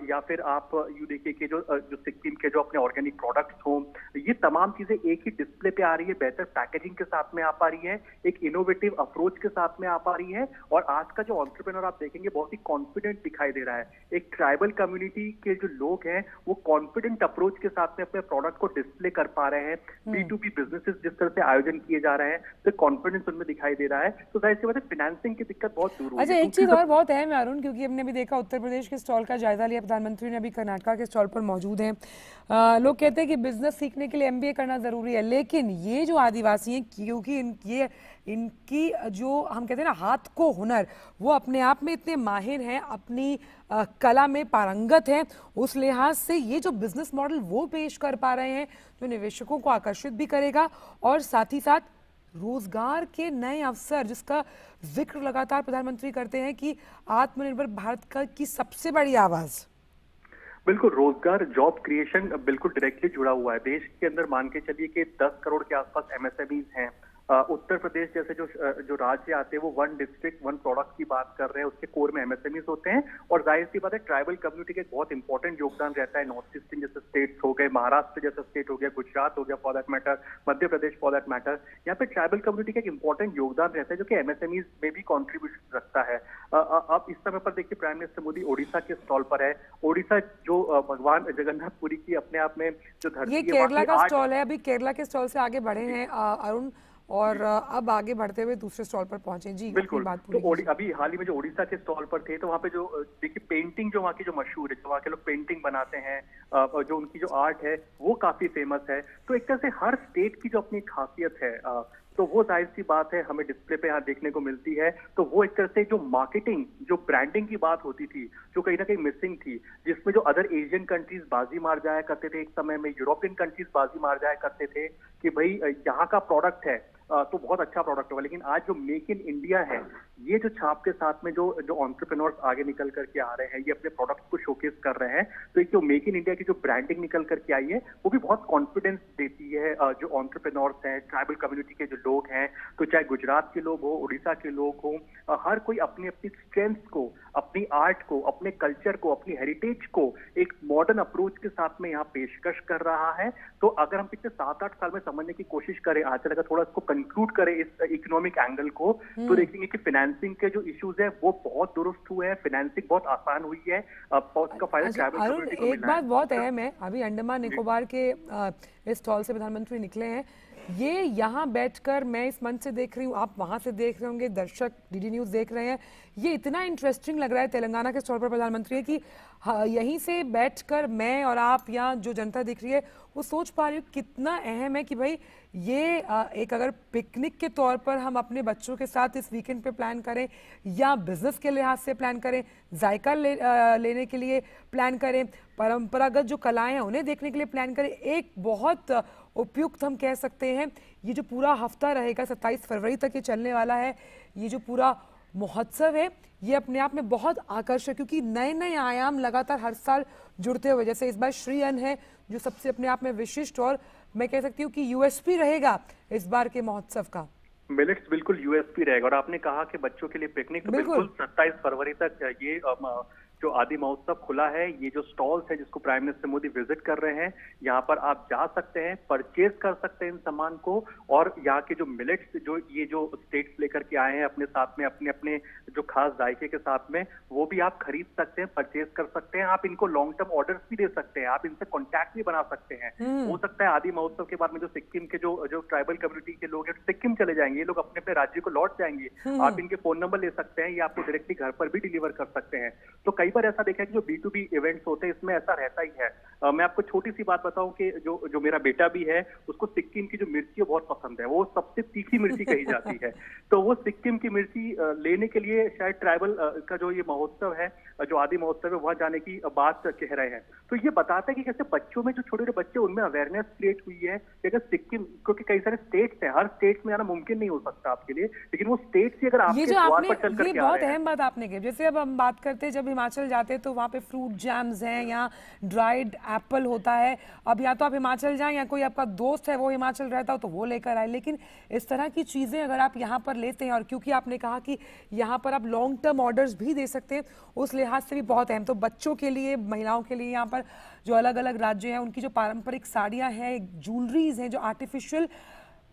[SPEAKER 2] या फिर आप यू देखिए कि जो सिक्किम के जो अपने ऑर्गेनिक प्रोडक्ट्स हो, ये तमाम चीजें एक ही डिस्प्ले पे आ रही है, बेहतर पैकेजिंग के साथ में आ पा रही है, एक इनोवेटिव अप्रोच के साथ में आ पा रही है। और आज का जो एंटरप्रेन्योर आप देखेंगे बहुत ही कॉन्फिडेंट दिखाई दे रहा है। एक ट्राइबल कम्युनिटी के जो लोग हैं वो कॉन्फिडेंट अप्रोच के साथ में अपने प्रोडक्ट को डिस्प्ले कर पा रहे हैं। B2B बिजनेसेस जिस तरह से आयोजन किए जा रहे हैं तो कॉन्फिडेंस उनमें दिखाई दे रहा है। तो जाहिर सी बात है फाइनेंसिंग की दिक्कत बहुत दूर हुई है।
[SPEAKER 1] अच्छा, एक चीज और बहुत अहम है अरुण, क्योंकि हमने भी देखा उत्तर प्रदेश के स्टॉल का जायजा लिया, प्रधानमंत्री ने अभी कर्नाटका के स्टॉल पर मौजूद हैं। लोग कहते हैं कि बिजनेस सीखने के लिए MBA करना जरूरी है, लेकिन ये जो आदिवासी हैं, क्योंकि इनकी जो हम कहते हैं ना हाथ को हुनर, वो अपने आप में इतने माहिर हैं, अपनी कला में पारंगत हैं, उस लिहाज से ये जो बिजनेस मॉडल वो पेश कर पा रहे हैं जो निवेशकों को आकर्षित भी करेगा और साथ ही साथ रोजगार के नए अवसर, जिसका जिक्र लगातार प्रधानमंत्री करते हैं कि आत्मनिर्भर भारत का की सबसे बड़ी आवाज।
[SPEAKER 2] बिल्कुल, रोजगार जॉब क्रिएशन बिल्कुल डायरेक्टली जुड़ा हुआ है। देश के अंदर मान के चलिए कि 10 करोड़ के आसपास एमएसएमईज हैं। उत्तर प्रदेश जैसे जो राज्य आते हैं वो 1 डिस्ट्रिक्ट 1 प्रोडक्ट की बात कर रहे हैं, उसके कोर में एमएसएमईज होते हैं। और जाहिर सी बात है ट्राइबल कम्युनिटी का एक बहुत इंपॉर्टेंट योगदान रहता है। नॉर्थ ईस्टर्न जैसे स्टेट्स हो गए, महाराष्ट्र जैसा स्टेट हो गया, गुजरात हो गया for that matter, Madhya Pradesh for that matter, यहाँ पे ट्राइबल कम्युनिटी का एक इंपॉर्टेंट योगदान रहता है जो कि एमएसएमईज में भी कॉन्ट्रीब्यूशन रखता है। अब इस समय पर देखिए प्राइम मिनिस्टर मोदी ओडिशा के स्टॉल पर है। ओडिशा जो भगवान जगन्नाथपुरी की अपने आप में जो धरती
[SPEAKER 1] ये
[SPEAKER 2] है,
[SPEAKER 1] केरला का स्टॉल है। अभी केरला के स्टॉल से आगे बढ़े हैं अरुण, और अब आगे बढ़ते हुए दूसरे स्टॉल पर पहुंचे। जी
[SPEAKER 2] बिल्कुल।
[SPEAKER 1] बात
[SPEAKER 2] तो अभी हाल ही में जो ओडिशा के स्टॉल पर थे, तो वहाँ पे जो देखिए पेंटिंग जो वहाँ की जो मशहूर है, जो वहाँ के लोग पेंटिंग बनाते हैं, जो उनकी जो आर्ट है वो काफी फेमस है। तो एक तरह से हर स्टेट की जो अपनी खासियत है, तो वो जाहिर सी बात है हमें डिस्प्ले पे यहाँ देखने को मिलती है। तो वो एक तरह से जो मार्केटिंग, जो ब्रांडिंग की बात होती थी, जो कहीं ना कहीं मिसिंग थी, जिसमें जो अदर एशियन कंट्रीज बाजी मार जाया करते थे, एक समय में यूरोपियन कंट्रीज बाजी मार जाया करते थे कि भाई यहाँ का प्रोडक्ट है तो बहुत अच्छा प्रोडक्ट होगा। लेकिन आज जो मेक इन इंडिया है, ये जो छाप के साथ में जो एंटरप्रेन्योर्स आगे निकल करके आ रहे हैं, ये अपने प्रोडक्ट्स को शोकेस कर रहे हैं, तो एक जो मेक इन इंडिया की जो ब्रांडिंग निकल करके आई है वो भी बहुत कॉन्फिडेंस देती है। जो एंटरप्रेन्योर्स हैं, ट्राइबल कम्युनिटी के जो लोग हैं, तो चाहे गुजरात के लोग हो, उड़ीसा के लोग हो, हर कोई अपनी अपनी स्ट्रेंथ को, अपनी आर्ट को, अपने कल्चर को, अपनी हेरिटेज को एक मॉडर्न अप्रोच के साथ में यहाँ पेशकश कर रहा है। तो अगर हम पिछले 7-8 साल में समझने की कोशिश करें, आज अगर थोड़ा इसको कंक्लूड करें इस इकोनॉमिक एंगल को, तो देखेंगे कि फाइनेंसिंग के जो इश्यूज है वो बहुत दुरुस्त हुए हैं, फाइनेंसिंग बहुत आसान हुई है, उसका फायदा ट्राइबल कम्युनिटी को मिल रहा है।
[SPEAKER 1] एक बात बहुत अहम है, अभी अंडमान निकोबार के इस स्टॉल से प्रधानमंत्री निकले हैं। ये यहाँ बैठकर मैं इस मंच से देख रही हूँ, आप वहां से देख रहे होंगे, दर्शक DD न्यूज देख रहे हैं, ये इतना इंटरेस्टिंग लग रहा है तेलंगाना के स्टॉल पर प्रधानमंत्री है कि यहीं से बैठकर मैं और आप यहाँ जो जनता दिख रही है वो सोच पा रही हूँ कितना अहम है कि भाई ये एक अगर पिकनिक के तौर पर हम अपने बच्चों के साथ इस वीकेंड पे प्लान करें, या बिजनेस के लिहाज से प्लान करें, जायका लेने के लिए प्लान करें, परंपरागत जो कलाएं हैं उन्हें देखने के लिए प्लान करें, एक बहुत उपयुक्त हम कह सकते हैं ये जो पूरा हफ्ता रहेगा 27 फरवरी तक ये चलने वाला है, ये जो पूरा महोत्सव है ये अपने आप में बहुत आकर्षक, क्योंकि नए नए आयाम लगातार हर साल जुड़ते हुए, जैसे इस बार श्री अन्न है जो सबसे अपने आप में विशिष्ट और मैं कह सकती हूँ कि USP रहेगा इस बार के महोत्सव का।
[SPEAKER 2] मिलेट्स बिल्कुल USP रहेगा। और आपने कहा कि बच्चों के लिए पिकनिक, तो बिल्कुल 27 फरवरी तक ये जो आदि महोत्सव खुला है, ये जो स्टॉल्स है जिसको प्राइम मिनिस्टर मोदी विजिट कर रहे हैं, यहाँ पर आप जा सकते हैं, परचेज कर सकते हैं इन सामान को, और यहाँ के जो मिलेट्स जो स्टेट्स लेकर के आए हैं अपने साथ में, अपने अपने जो खास जायके के साथ में, वो भी आप खरीद सकते हैं, परचेज कर सकते हैं। आप इनको लॉन्ग टर्म ऑर्डर्स भी दे सकते हैं, आप इनसे कॉन्टैक्ट भी बना सकते हैं। हो सकता है आदि महोत्सव के बाद में जो सिक्किम के जो ट्राइबल कम्युनिटी के लोग हैं सिक्किम चले जाएंगे, ये लोग अपने अपने राज्य को लौट जाएंगे, आप इनके फोन नंबर ले सकते हैं, ये आपको डायरेक्टली घर पर भी डिलीवर कर सकते हैं। तो कई बार ऐसा देखा है कि जो B2B इवेंट्स होते हैं इसमें ऐसा रहता ही है। मैं आपको छोटी सी बात बताऊं कि जो मेरा बेटा भी है, उसको सिक्किम की जो मिर्ची बहुत पसंद है, वो सबसे तीखी मिर्ची कही जाती है। तो वो सिक्किम की मिर्ची लेने के लिए शायद ट्राइबल का जो ये महोत्सव है, जो आदि महोत्सव है, वहां जाने की बात कह रहे हैं। तो ये बताता है कि कैसे बच्चों में, जो छोटे छोटे बच्चे, उनमें अवेयरनेस क्रिएट हुई है कि अगर सिक्किम, क्योंकि कई सारे स्टेट्स हैं, हर स्टेट में आना मुमकिन नहीं हो सकता आपके लिए, लेकिन वो स्टेट्स ही अगर आपके द्वार पर चल करके आ रहे हैं।
[SPEAKER 1] बहुत अहम बात आपने की। जैसे अब हम बात करते हैं, जब हिमाचल जाते हैं तो वहाँ पे फ्रूट जैम्स हैं, यहाँ ड्राइड एप्पल होता है। अब या तो आप हिमाचल जाएं या कोई आपका दोस्त है वो हिमाचल रहता हो तो वो लेकर आए, लेकिन इस तरह की चीज़ें अगर आप यहाँ पर लेते हैं, और क्योंकि आपने कहा कि यहाँ पर आप लॉन्ग टर्म ऑर्डर्स भी दे सकते हैं, उस लिहाज से भी बहुत अहम। तो बच्चों के लिए, महिलाओं के लिए यहाँ पर जो अलग अलग राज्य हैं उनकी जो पारंपरिक साड़ियाँ हैं, ज्वेलरीज हैं जो आर्टिफिशियल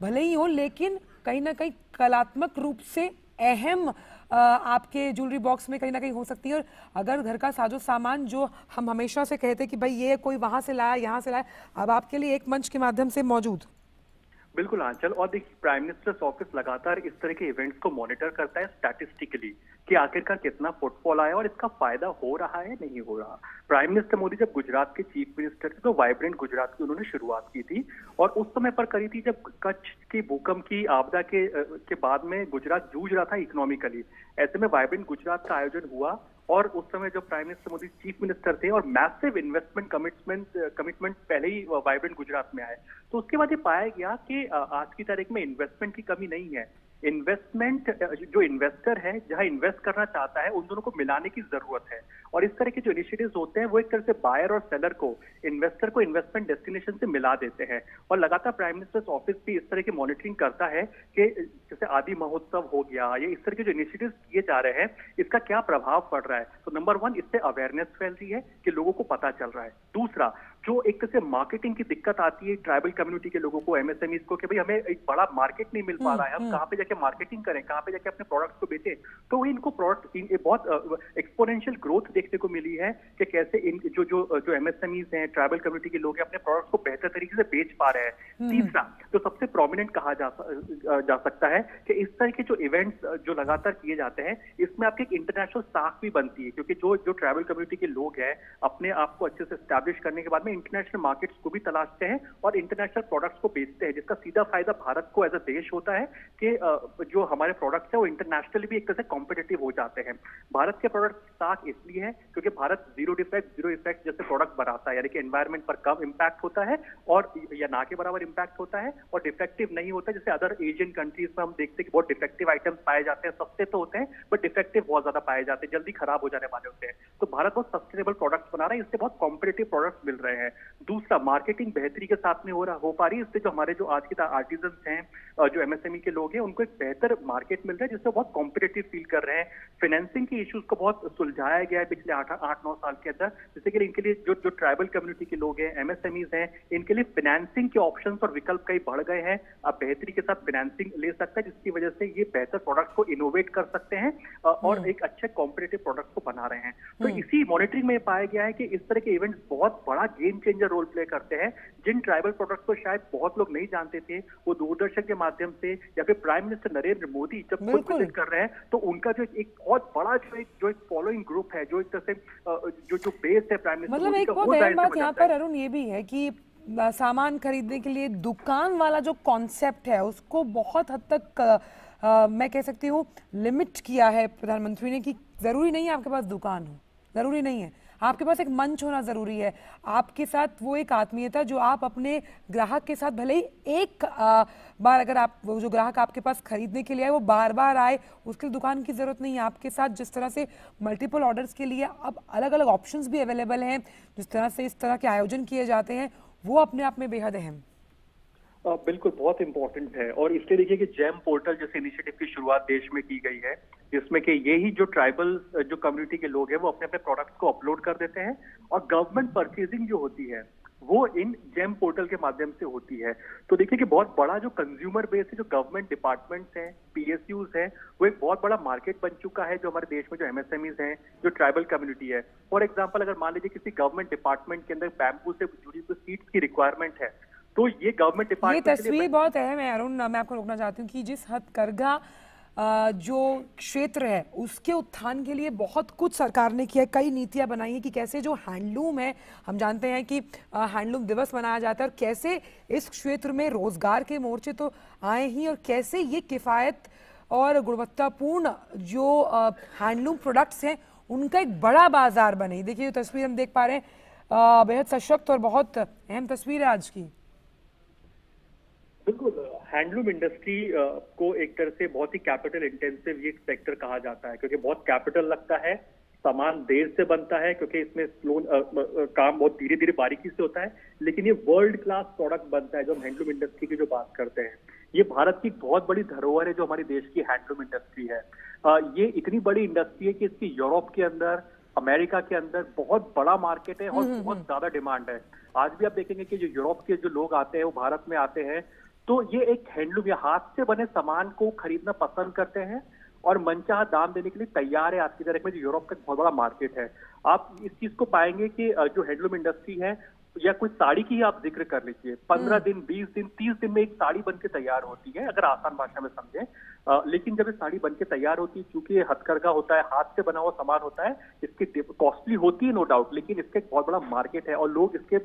[SPEAKER 1] भले ही हो लेकिन कहीं ना कहीं कलात्मक रूप से अहम आपके ज्वेलरी बॉक्स में कहीं ना कहीं हो सकती है। और अगर घर का साजो सामान जो हम हमेशा से कहते हैं कि भाई ये कोई वहां से लाया, यहाँ से लाया, अब आपके लिए एक मंच के माध्यम से मौजूद।
[SPEAKER 2] बिल्कुल आंचल, और देखिए प्राइम मिनिस्टर्स ऑफिस लगातार इस तरह के इवेंट्स को मॉनिटर करता है स्टैटिस्टिकली कि आखिरकार कितना फुटफॉल आया और इसका फायदा हो रहा है नहीं हो रहा। प्राइम मिनिस्टर मोदी जब गुजरात के चीफ मिनिस्टर थे तो वाइब्रेंट गुजरात की उन्होंने शुरुआत की थी, और उस समय पर करी थी जब कच्छ की भूकंप की आपदा के बाद में गुजरात जूझ रहा था इकोनॉमिकली। ऐसे में वाइब्रेंट गुजरात का आयोजन हुआ, और उस समय जब prime minister Modi chief minister थे और मैसिव इन्वेस्टमेंट कमिटमेंट पहले ही वाइब्रेंट गुजरात में आए, तो उसके बाद ये पाया गया कि आज की तारीख में इन्वेस्टमेंट की कमी नहीं है। इन्वेस्टमेंट, जो इन्वेस्टर है जहां इन्वेस्ट करना चाहता है उन दोनों को मिलाने की जरूरत है, और इस तरह के जो इनिशिएटिव्स होते हैं वो एक तरह से बायर और सेलर को, इन्वेस्टर को इन्वेस्टमेंट डेस्टिनेशन से मिला देते हैं। और लगातार प्राइम मिनिस्टर्स ऑफिस भी इस तरह की मॉनिटरिंग करता है कि जैसे आदि महोत्सव हो गया, या इस तरह के जो इनिशिएटिव्स किए जा रहे हैं इसका क्या प्रभाव पड़ रहा है। तो नंबर 1, इससे अवेयरनेस फैल रही है कि लोगों को पता चल रहा है। दूसरा, जो एक तरह से मार्केटिंग की दिक्कत आती है ट्राइबल कम्युनिटी के लोगों को, एमएसएमईज को, कि भाई हमें एक बड़ा मार्केट नहीं मिल पा रहा है, हम कहाँ पे जाके मार्केटिंग करें, कहाँ पे जाके अपने प्रोडक्ट्स को बेचें, तो इनको प्रोडक्ट बहुत एक्सपोनेंशियल ग्रोथ देखने को मिली है कि कैसे इन जो एमएसएमईज हैं, ट्राइबल कम्युनिटी के लोग हैं, अपने प्रोडक्ट्स को बेहतर तरीके से बेच पा रहे हैं। तीसरा, जो सबसे प्रोमिनेंट कहा जा सकता है कि इस तरह के जो इवेंट्स जो लगातार किए जाते हैं इसमें आपकी एक इंटरनेशनल साख भी बनती है, क्योंकि जो ट्राइबल कम्युनिटी के लोग हैं अपने आप को अच्छे से एस्टैब्लिश करने के बाद में इंटरनेशनल मार्केट्स को भी तलाशते हैं और इंटरनेशनल प्रोडक्ट्स को बेचते हैं, जिसका सीधा फायदा भारत को एज अ देश होता है कि जो हमारे प्रोडक्ट्स है वो इंटरनेशनली भी एक तरह से कॉम्पिटिटिव हो जाते हैं। भारत के प्रोडक्ट साख इसलिए है क्योंकि भारत जीरो इफेक्ट जैसे प्रोडक्ट बनाता है, यानी कि एनवायरमेंट पर कम इम्पैक्ट होता है और या ना के बराबर इम्पैक्ट होता है, और डिफेक्टिव नहीं होता जैसे अदर एशियन कंट्रीज में हम देखते हैं कि बहुत डिफेक्टिव आइटम्स पाए जाते हैं, सस्ते तो होते हैं बट डिफेक्टिव बहुत ज्यादा पाए जाते हैं, जल्दी खराब हो जाने वाले होते हैं। तो भारत बहुत सस्टेनेबल प्रोडक्ट्स बना रहा है, इससे बहुत कॉम्पिटिटिव प्रोडक्ट्स मिल रहे हैं। दूसरा, मार्केटिंग बेहतरी के साथ में हो पा रही है, इससे जो हमारे जो आज के आर्टिजन हैं, जो एमएसएमई के लोग हैं, उनको एक बेहतर मार्केट मिल रहा है जिससे बहुत कॉम्पिटिटिव फील कर रहे हैं। फाइनेंसिंग के इश्यूज को बहुत सुलझाया गया है पिछले 8-9 साल के अंदर, जैसे कि इनके लिए जो ट्राइबल कम्युनिटी के लोग हैं, एमएसएमईज हैं, इनके लिए फाइनेंसिंग के ऑप्शंस और विकल्प कई बढ़ गए हैं। अब बेहतरी के साथ फाइनेंसिंग ले सकता है, जिसकी वजह से ये बेहतर प्रोडक्ट को इनोवेट कर सकते हैं और एक अच्छे कॉम्पिटिटिव प्रोडक्ट को बना रहे हैं। तो इसी मॉनिटरिंग में पाया गया है कि इस तरह के इवेंट्स बहुत बड़ा गेम चेंजर रोल प्ले करते हैं। जिन ट्राइबल प्रोडक्ट्स को शायद बहुत लोग नहीं जानते थे, वो दूरदर्शन के माध्यम से या फिर प्राइम मिनिस्टर नरेंद्र मोदी जब खुद विजिट कर रहे हैं तो उनका जो एक बहुत बड़ा जो एक फॉलोइंग ग्रुप है, जो एक तरह से जो बेस है प्राइम मिनिस्टर,
[SPEAKER 1] मतलब एक बहुत अहम बात यहाँ पर अरुण ये भी है कि सामान खरीदने के लिए दुकान वाला जो कॉन्सेप्ट है उसको बहुत हद तक मैं कह सकती हूँ लिमिट किया है प्रधानमंत्री ने, कि जरूरी नहीं है आपके पास दुकान हो, जरूरी नहीं है, आपके पास एक मंच होना जरूरी है, आपके साथ वो एक आत्मीयता जो आप अपने ग्राहक के साथ भले ही एक बार अगर आप वो जो ग्राहक आपके पास खरीदने के लिए आए वो बार बार आए, उसके लिए दुकान की जरूरत नहीं है। आपके साथ जिस तरह से मल्टीपल ऑर्डर्स के लिए अब अलग अलग ऑप्शंस भी अवेलेबल हैं, जिस तरह से इस तरह के आयोजन किए जाते हैं, वो अपने आप में बेहद अहम।
[SPEAKER 2] बिल्कुल बहुत इंपॉर्टेंट है। और इसलिए देखिए कि जेम पोर्टल जैसे इनिशिएटिव की शुरुआत देश में की गई है, जिसमें कि यही जो ट्राइबल जो कम्युनिटी के लोग हैं वो अपने अपने प्रोडक्ट्स को अपलोड कर देते हैं और गवर्नमेंट परचेजिंग जो होती है वो इन जेम पोर्टल के माध्यम से होती है। तो देखिए कि बहुत बड़ा जो कंज्यूमर बेस है, जो गवर्नमेंट डिपार्टमेंट्स हैं, पीएसयूज हैं, वो एक बहुत बड़ा मार्केट बन चुका है जो हमारे देश में जो एमएसएमईज हैं, जो ट्राइबल कम्युनिटी है। फॉर एग्जांपल अगर मान लीजिए किसी गवर्नमेंट डिपार्टमेंट के अंदर बैम्बू से जुड़ी हुई सीट्स की रिक्वायरमेंट है, तो ये गवर्नमेंट
[SPEAKER 1] ये
[SPEAKER 2] डिपार्टमेंट
[SPEAKER 1] तस्वीर बहुत अहम है अरुण, मैं आपको रोकना चाहती हूँ कि जिस हथकरघा जो क्षेत्र है उसके उत्थान के लिए बहुत कुछ सरकार ने किया है, कई नीतियां बनाई हैं कि कैसे जो हैंडलूम है, हम जानते हैं कि हैंडलूम दिवस मनाया जाता है, और कैसे इस क्षेत्र में रोजगार के मोर्चे तो आए ही, और कैसे ये किफ़ायत और गुणवत्तापूर्ण जो हैंडलूम प्रोडक्ट्स हैं उनका एक बड़ा बाजार बने। देखिए जो तस्वीर हम देख पा रहे हैं, बेहद सशक्त और बहुत अहम तस्वीर है आज की।
[SPEAKER 2] बिल्कुल, हैंडलूम इंडस्ट्री को एक तरह से बहुत ही कैपिटल इंटेंसिव ये सेक्टर कहा जाता है, क्योंकि बहुत कैपिटल लगता है, सामान देर से बनता है, क्योंकि इसमें काम बहुत धीरे धीरे बारीकी से होता है, लेकिन ये वर्ल्ड क्लास प्रोडक्ट बनता है। जो हम हैंडलूम इंडस्ट्री की जो बात करते हैं, ये भारत की बहुत बड़ी धरोहर है जो हमारे देश की हैंडलूम इंडस्ट्री है। ये इतनी बड़ी इंडस्ट्री है कि इसकी यूरोप के अंदर, अमेरिका के अंदर बहुत बड़ा मार्केट है और बहुत ज्यादा डिमांड है। आज भी आप देखेंगे कि जो यूरोप के जो लोग आते हैं वो भारत में आते हैं, तो ये एक हैंडलूम या हाथ से बने सामान को खरीदना पसंद करते हैं और मनचाहा दाम देने के लिए तैयार है। आज की तारीख में जो यूरोप का बहुत बड़ा मार्केट है, आप इस चीज को पाएंगे कि जो हैंडलूम इंडस्ट्री है, या कोई साड़ी की ही आप जिक्र कर लीजिए, 15 दिन, 20 दिन, 30 दिन में एक साड़ी बनके तैयार होती है, अगर आसान भाषा में समझें। लेकिन जब ये साड़ी बनके तैयार होती है, क्योंकि ये हथकरघा होता है, हाथ से बना हुआ सामान होता है, इसकी कॉस्टली होती है नो डाउट, लेकिन इसका एक बहुत बड़ा मार्केट है और लोग इसके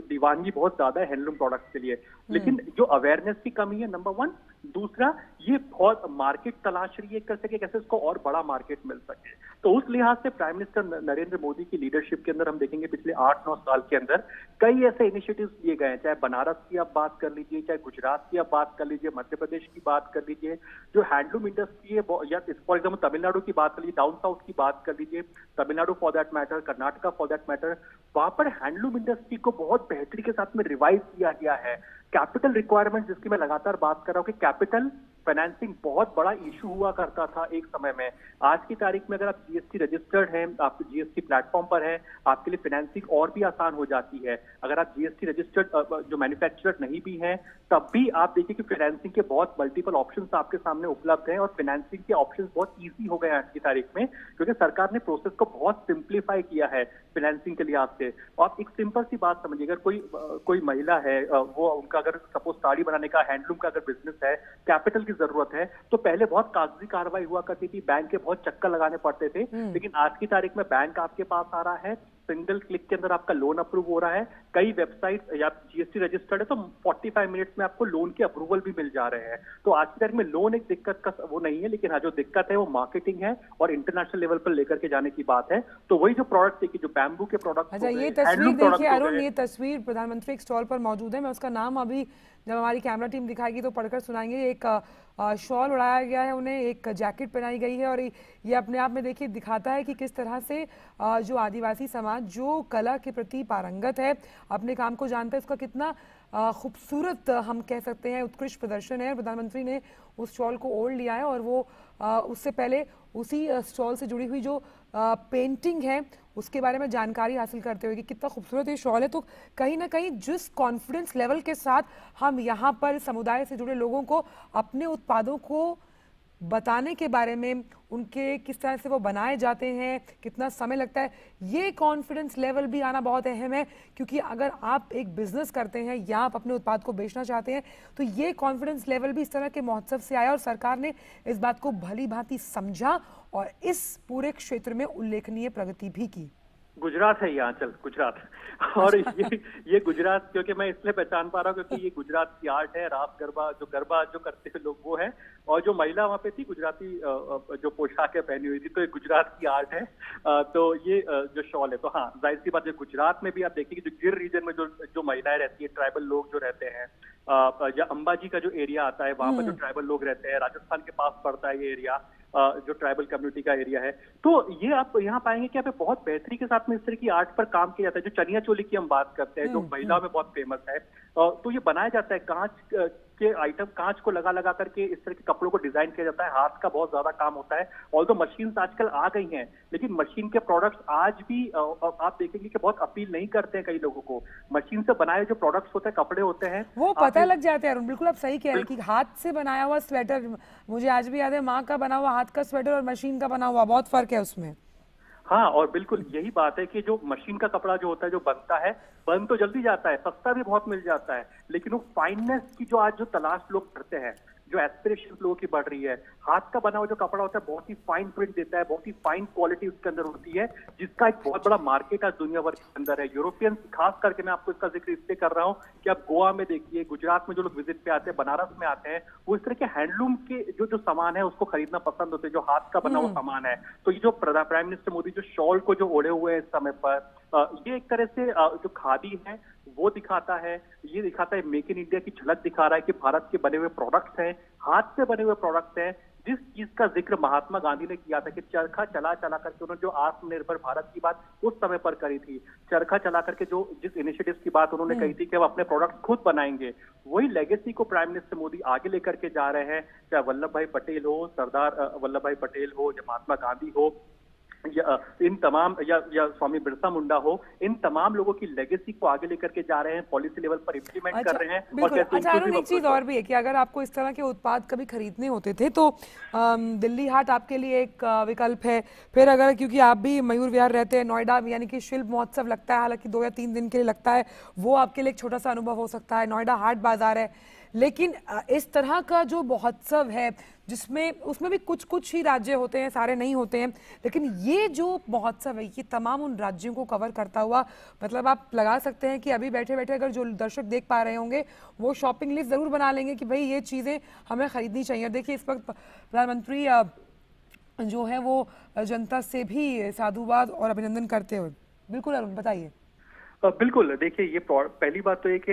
[SPEAKER 2] दीवानगी बहुत ज्यादा है हैंडलूम प्रोडक्ट्स के लिए। लेकिन जो अवेयरनेस की कमी है, नंबर 1। दूसरा, ये बहुत मार्केट तलाश रही है कर सके कैसे इसको और बड़ा मार्केट मिल सके। तो उस लिहाज से प्राइम मिनिस्टर नरेंद्र मोदी की लीडरशिप के अंदर हम देखेंगे पिछले 8-9 साल के अंदर कई ऐसे इनिशिएटिव्स लिए गए हैं, चाहे बनारस की आप बात कर लीजिए, चाहे गुजरात की आप बात कर लीजिए, मध्य प्रदेश की बात कर लीजिए, जो हैंडलूम इंडस्ट्री है, या फॉर एग्जाम्पल तमिलनाडु की बात कर लीजिए, डाउन साउथ की बात कर लीजिए, Tamil Nadu for that matter, Karnataka for that matter, वहां पर हैंडलूम इंडस्ट्री को बहुत बेहतरी के साथ में रिवाइव किया गया है। कैपिटल रिक्वायरमेंट, जिसकी मैं लगातार बात कर रहा हूं कि कैपिटल फाइनेंसिंग बहुत बड़ा इशू हुआ करता था एक समय में। आज की तारीख में अगर आप जीएसटी रजिस्टर्ड हैं, आप जीएसटी प्लेटफॉर्म पर हैं, आपके लिए फाइनेंसिंग और भी आसान हो जाती है। अगर आप जीएसटी रजिस्टर्ड जो मैन्युफैक्चरर नहीं भी हैं, तब भी आप देखिए कि फाइनेंसिंग के बहुत मल्टीपल ऑप्शंस आपके सामने उपलब्ध हैं और फाइनेंसिंग के ऑप्शंस बहुत ईजी हो गए हैं आज की तारीख में, क्योंकि सरकार ने प्रोसेस को बहुत सिंप्लीफाई किया है फाइनेंसिंग के लिहाज से। आप एक सिंपल सी बात समझिए, अगर कोई महिला है, वो उनका अगर सपोज साड़ी बनाने का, हैंडलूम का अगर बिजनेस है, कैपिटल की जरूरत है, तो पहले बहुत कागजी कार्रवाई हुआ करती थी, बैंक के बहुत चक्कर लगाने पड़ते थे। लेकिन आज की तारीख में बैंक आपके पास आ रहा है, सिंगल क्लिक के अंदर आपका लोन अप्रूव हो रहा है। कई वेबसाइट या जीएसटी रजिस्टर्ड है तो 45 मिनट्स में आपको लोन के अप्रूवल भी मिल जा रहे हैं। तो आज की तारीख में लोन एक दिक्कत का वो नहीं है, लेकिन हाँ जो दिक्कत है वो मार्केटिंग है और इंटरनेशनल लेवल पर लेकर के जाने की बात है। तो वही जो प्रोडक्ट देखिए, जो बैम्बू के प्रोडक्ट,
[SPEAKER 1] अच्छा ये तस्वीर देखिए अरुण, ये तस्वीर प्रधानमंत्री एक स्टॉल पर मौजूद है, मैं उसका नाम अभी जब हमारी कैमरा टीम दिखाएगी तो पढ़कर सुनाएंगे। एक शॉल उड़ाया गया है उन्हें, एक जैकेट पहनाई गई है, और ये अपने आप में देखिए दिखाता है कि किस तरह से जो आदिवासी समाज जो कला के प्रति पारंगत है, अपने काम को जानता है, उसका कितना खूबसूरत हम कह सकते हैं उत्कृष्ट प्रदर्शन है। प्रधानमंत्री ने उस शॉल को ओढ़ लिया है और वो उससे पहले उसी स्टॉल से जुड़ी हुई जो पेंटिंग है उसके बारे में जानकारी हासिल करते हुए कि कितना खूबसूरत ये शॉल है। तो कहीं ना कहीं जिस कॉन्फिडेंस लेवल के साथ हम यहाँ पर समुदाय से जुड़े लोगों को अपने उत्पादों को बताने के बारे में, उनके किस तरह से वो बनाए जाते हैं, कितना समय लगता है, ये कॉन्फिडेंस लेवल भी आना बहुत अहम है। क्योंकि अगर आप एक बिजनेस करते हैं या आप अपने उत्पाद को बेचना चाहते हैं तो ये कॉन्फिडेंस लेवल भी इस तरह के महोत्सव से आया और सरकार ने इस बात को भली भांति समझा और इस पूरे क्षेत्र में उल्लेखनीय प्रगति भी की।
[SPEAKER 2] गुजरात है यहाँ, चल गुजरात। और ये गुजरात क्योंकि मैं इसलिए पहचान पा रहा हूँ क्योंकि ये गुजरात की आर्ट है। रास गरबा जो करते हैं लोग वो है, और जो महिला वहाँ पे थी गुजराती जो पोशाकें पहनी हुई थी, तो ये गुजरात की आर्ट है। तो ये जो शॉल है, तो हाँ जाहिर सी बात है गुजरात में भी आप देखिए कि जो गिर रीजन में जो महिलाएं रहती है, ट्राइबल लोग जो रहते हैं, या अंबाजी का जो एरिया आता है वहां पर जो ट्राइबल लोग रहते हैं, राजस्थान के पास पड़ता है ये एरिया, जो ट्राइबल कम्युनिटी का एरिया है। तो ये आप यहाँ पाएंगे कि यहाँ पे बहुत बेहतरी के साथ में इस तरह की आर्ट पर काम किया जाता है। जो चनिया चोली की हम बात करते हैं, जो महिलाओं में बहुत फेमस है, तो ये बनाया जाता है कांच के आइटम कांच को लगा लगा करके इस तरह के कपड़ों को डिजाइन किया जाता है। हाथ का बहुत ज्यादा काम होता है। ऑल्दो मशीन आजकल आ गई हैं, लेकिन मशीन के प्रोडक्ट्स आज भी आप देखेंगे कि बहुत अपील नहीं करते हैं कई लोगों को। मशीन से बनाए जो प्रोडक्ट्स होते हैं, कपड़े होते हैं,
[SPEAKER 1] वो पता लग जाते हैं अरुण। बिल्कुल आप सही कह रहे हैं कि हाथ से बनाया हुआ स्वेटर, मुझे आज भी याद है माँ का बना हुआ हाथ का स्वेटर और मशीन का बना हुआ बहुत फर्क है उसमें।
[SPEAKER 2] हाँ, और बिल्कुल यही बात है कि जो मशीन का कपड़ा जो होता है, जो बनता है, बन तो जल्दी जाता है, सस्ता भी बहुत मिल जाता है, लेकिन वो फाइननेस की जो आज जो तलाश लोग करते हैं, जो एस्पिरेशन लोगों की बढ़ रही है, हाथ का बना हुआ जो कपड़ा होता है बहुत ही फाइन प्रिंट देता है, बहुत ही फाइन क्वालिटी उसके अंदर होती है, जिसका एक बहुत बड़ा मार्केट आज दुनिया भर के अंदर है। यूरोपियन खास करके मैं आपको इसका जिक्र इसलिए कर रहा हूँ कि आप गोवा में देखिए, गुजरात में जो लोग विजिट पे आते हैं, बनारस में आते हैं, वो इस तरह के हैंडलूम के जो जो सामान है उसको खरीदना पसंद होते हैं, जो हाथ का बना हुआ सामान है। तो ये जो प्राइम मिनिस्टर मोदी जो शॉल को जो ओढ़े हुए हैं इस समय पर, ये एक तरह से जो खादी है वो दिखाता है, ये दिखाता है मेक इन इंडिया की झलक दिखा रहा है कि भारत के बने हुए प्रोडक्ट्स हैं, हाथ से बने हुए प्रोडक्ट्स हैं। जिस चीज का जिक्र महात्मा गांधी ने किया था कि चरखा चला चला करके उन्होंने जो आत्मनिर्भर भारत की बात उस समय पर करी थी, चरखा चला करके जो जिस इनिशिएटिव की बात उन्होंने कही थी कि हम अपने प्रोडक्ट्स खुद बनाएंगे, वही लेगेसी को प्राइम मिनिस्टर मोदी आगे लेकर के जा रहे हैं। चाहे वल्लभ भाई पटेल हो, सरदार वल्लभ भाई पटेल हो, या महात्मा गांधी हो, या इन तमाम या स्वामी बिरसा मुंडा हो, इन तमाम लोगों की लेगेसी को आगे लेकर के जा रहे हैं, पॉलिसी लेवल पर इम्प्लीमेंट कर रहे हैं।
[SPEAKER 1] और अच्छा अरुण, एक चीज और भी है कि अगर आपको इस तरह के उत्पाद कभी खरीदने होते थे तो दिल्ली हाट आपके लिए एक विकल्प है। फिर अगर, क्योंकि आप भी मयूर विहार रहते हैं, नोएडा यानी कि शिल्प महोत्सव लगता है, हालांकि 2 या 3 दिन के लिए लगता है, वो आपके लिए एक छोटा सा अनुभव हो सकता है। नोएडा हाट बाजार है, लेकिन इस तरह का जो महोत्सव है जिसमें उसमें भी कुछ कुछ ही राज्य होते हैं, सारे नहीं होते हैं, लेकिन ये जो महोत्सव है ये तमाम उन राज्यों को कवर करता हुआ, मतलब आप लगा सकते हैं कि अभी बैठे बैठे अगर जो दर्शक देख पा रहे होंगे वो शॉपिंग लिस्ट जरूर बना लेंगे कि भाई ये चीज़ें हमें खरीदनी चाहिए। देखिए इस वक्त प्रधानमंत्री जो है वो जनता से भी साधुवाद और अभिनंदन करते हुए। बिल्कुल अरुण, बताइए।
[SPEAKER 2] बिल्कुल, देखिए ये पहली बात तो ये कि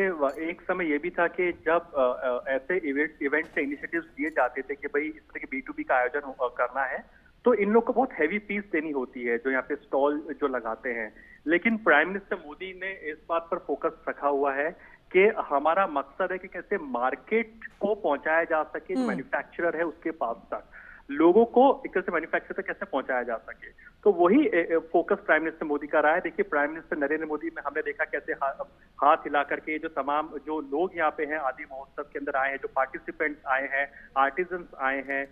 [SPEAKER 2] एक समय ये भी था कि जब ऐसे इवेंट से इनिशिएटिव्स लिए जाते थे कि भाई इस तरह के B2B का आयोजन करना है, तो इन लोग को बहुत हैवी फीस देनी होती है जो यहाँ पे स्टॉल जो लगाते हैं। लेकिन प्राइम मिनिस्टर मोदी ने इस बात पर फोकस रखा हुआ है कि हमारा मकसद है कि कैसे मार्केट को पहुंचाया जा सके, जो मैन्युफैक्चरर है उसके पास तक, लोगों को एक तरह से मैन्युफैक्चर तक कैसे पहुंचाया जा सके। तो वही फोकस प्राइम मिनिस्टर मोदी का रहा है। देखिए प्राइम मिनिस्टर नरेंद्र मोदी में हमने देखा कैसे हाथ हिला करके जो तमाम जो लोग यहाँ पे हैं आदि महोत्सव के अंदर आए हैं, जो पार्टिसिपेंट्स आए हैं, आर्टिजन्स आए हैं,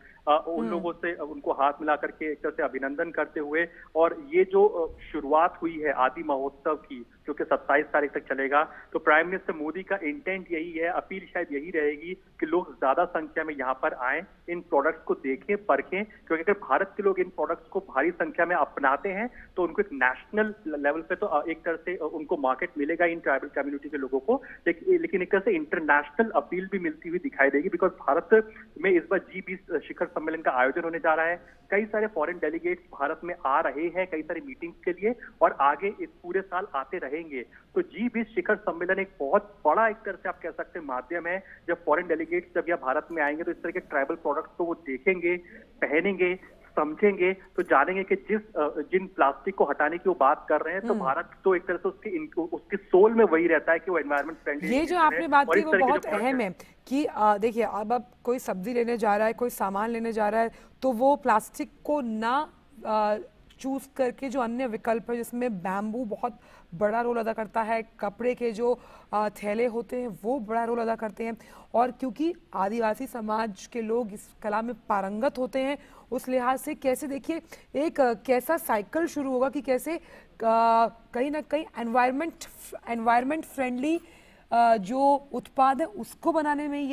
[SPEAKER 2] उन लोगों से उनको हाथ मिला करके एक तरह से अभिनंदन करते हुए, और ये जो शुरुआत हुई है आदि महोत्सव की जो कि 27 तारीख तक चलेगा, तो प्राइम मिनिस्टर मोदी का इंटेंट यही है, अपील शायद यही रहेगी कि लोग ज्यादा संख्या में यहाँ पर आए, इन प्रोडक्ट्स को देखें, परखें, क्योंकि अगर भारत के लोग इन प्रोडक्ट्स को भारी संख्या में अपनाते हैं तो उनको एक नेशनल लेवल पे तो एक तरह से उनको मार्केट मिलेगा इन ट्राइबल कम्युनिटी के लोगों को, लेकिन एक तरह से इंटरनेशनल अपील भी मिलती हुई दिखाई देगी। बिकॉज भारत में इस बार G20 शिखर सम्मेलन का आयोजन होने जा रहा है, कई सारे फॉरेन डेलीगेट्स भारत में आ रहे हैं कई सारी मीटिंग्स के लिए, और आगे इस पूरे साल आते रहेंगे। तो G20 शिखर सम्मेलन एक बहुत बड़ा एक तरह से आप कह सकते हैं माध्यम है, जब फॉरेन डेलीगेट्स जब यहाँ भारत में आएंगे तो इस तरह के ट्राइबल प्रोडक्ट्स को वो देखेंगे, पहनेंगे, समझेंगे, तो जानेंगे कि जिन प्लास्टिक को हटाने की वो बात कर रहे हैं, तो भारत तो एक तरह से उसके सोल में वही रहता है कि वो एनवायरमेंट फ्रेंडली।
[SPEAKER 1] ये जो आपने बात की वो बहुत अहम है कि देखिए अब कोई सब्जी लेने जा रहा है, कोई सामान लेने जा रहा है, तो वो प्लास्टिक को ना चूज करके जो अन्य विकल्प है जिसमें बैम्बू बहुत बड़ा रोल अदा करता है, कपड़े के जो थैले होते हैं वो बड़ा रोल अदा करते हैं, और क्योंकि आदिवासी समाज के लोग इस कला में पारंगत होते हैं, उस लिहाज से कैसे देखिए एक कैसा साइकिल शुरू होगा कि कैसे कहीं ना कहीं एनवायरमेंट फ्रेंडली जो उत्पाद है उसको बनाने में ये